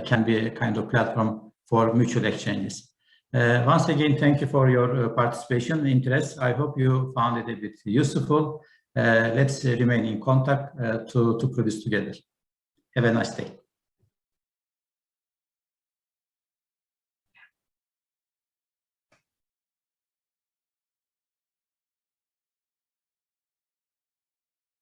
can be a kind of platform for mutual exchanges. Once again, thank you for your participation and interest. I hope you found it a bit useful. Let's remain in contact to produce together. Have a nice day.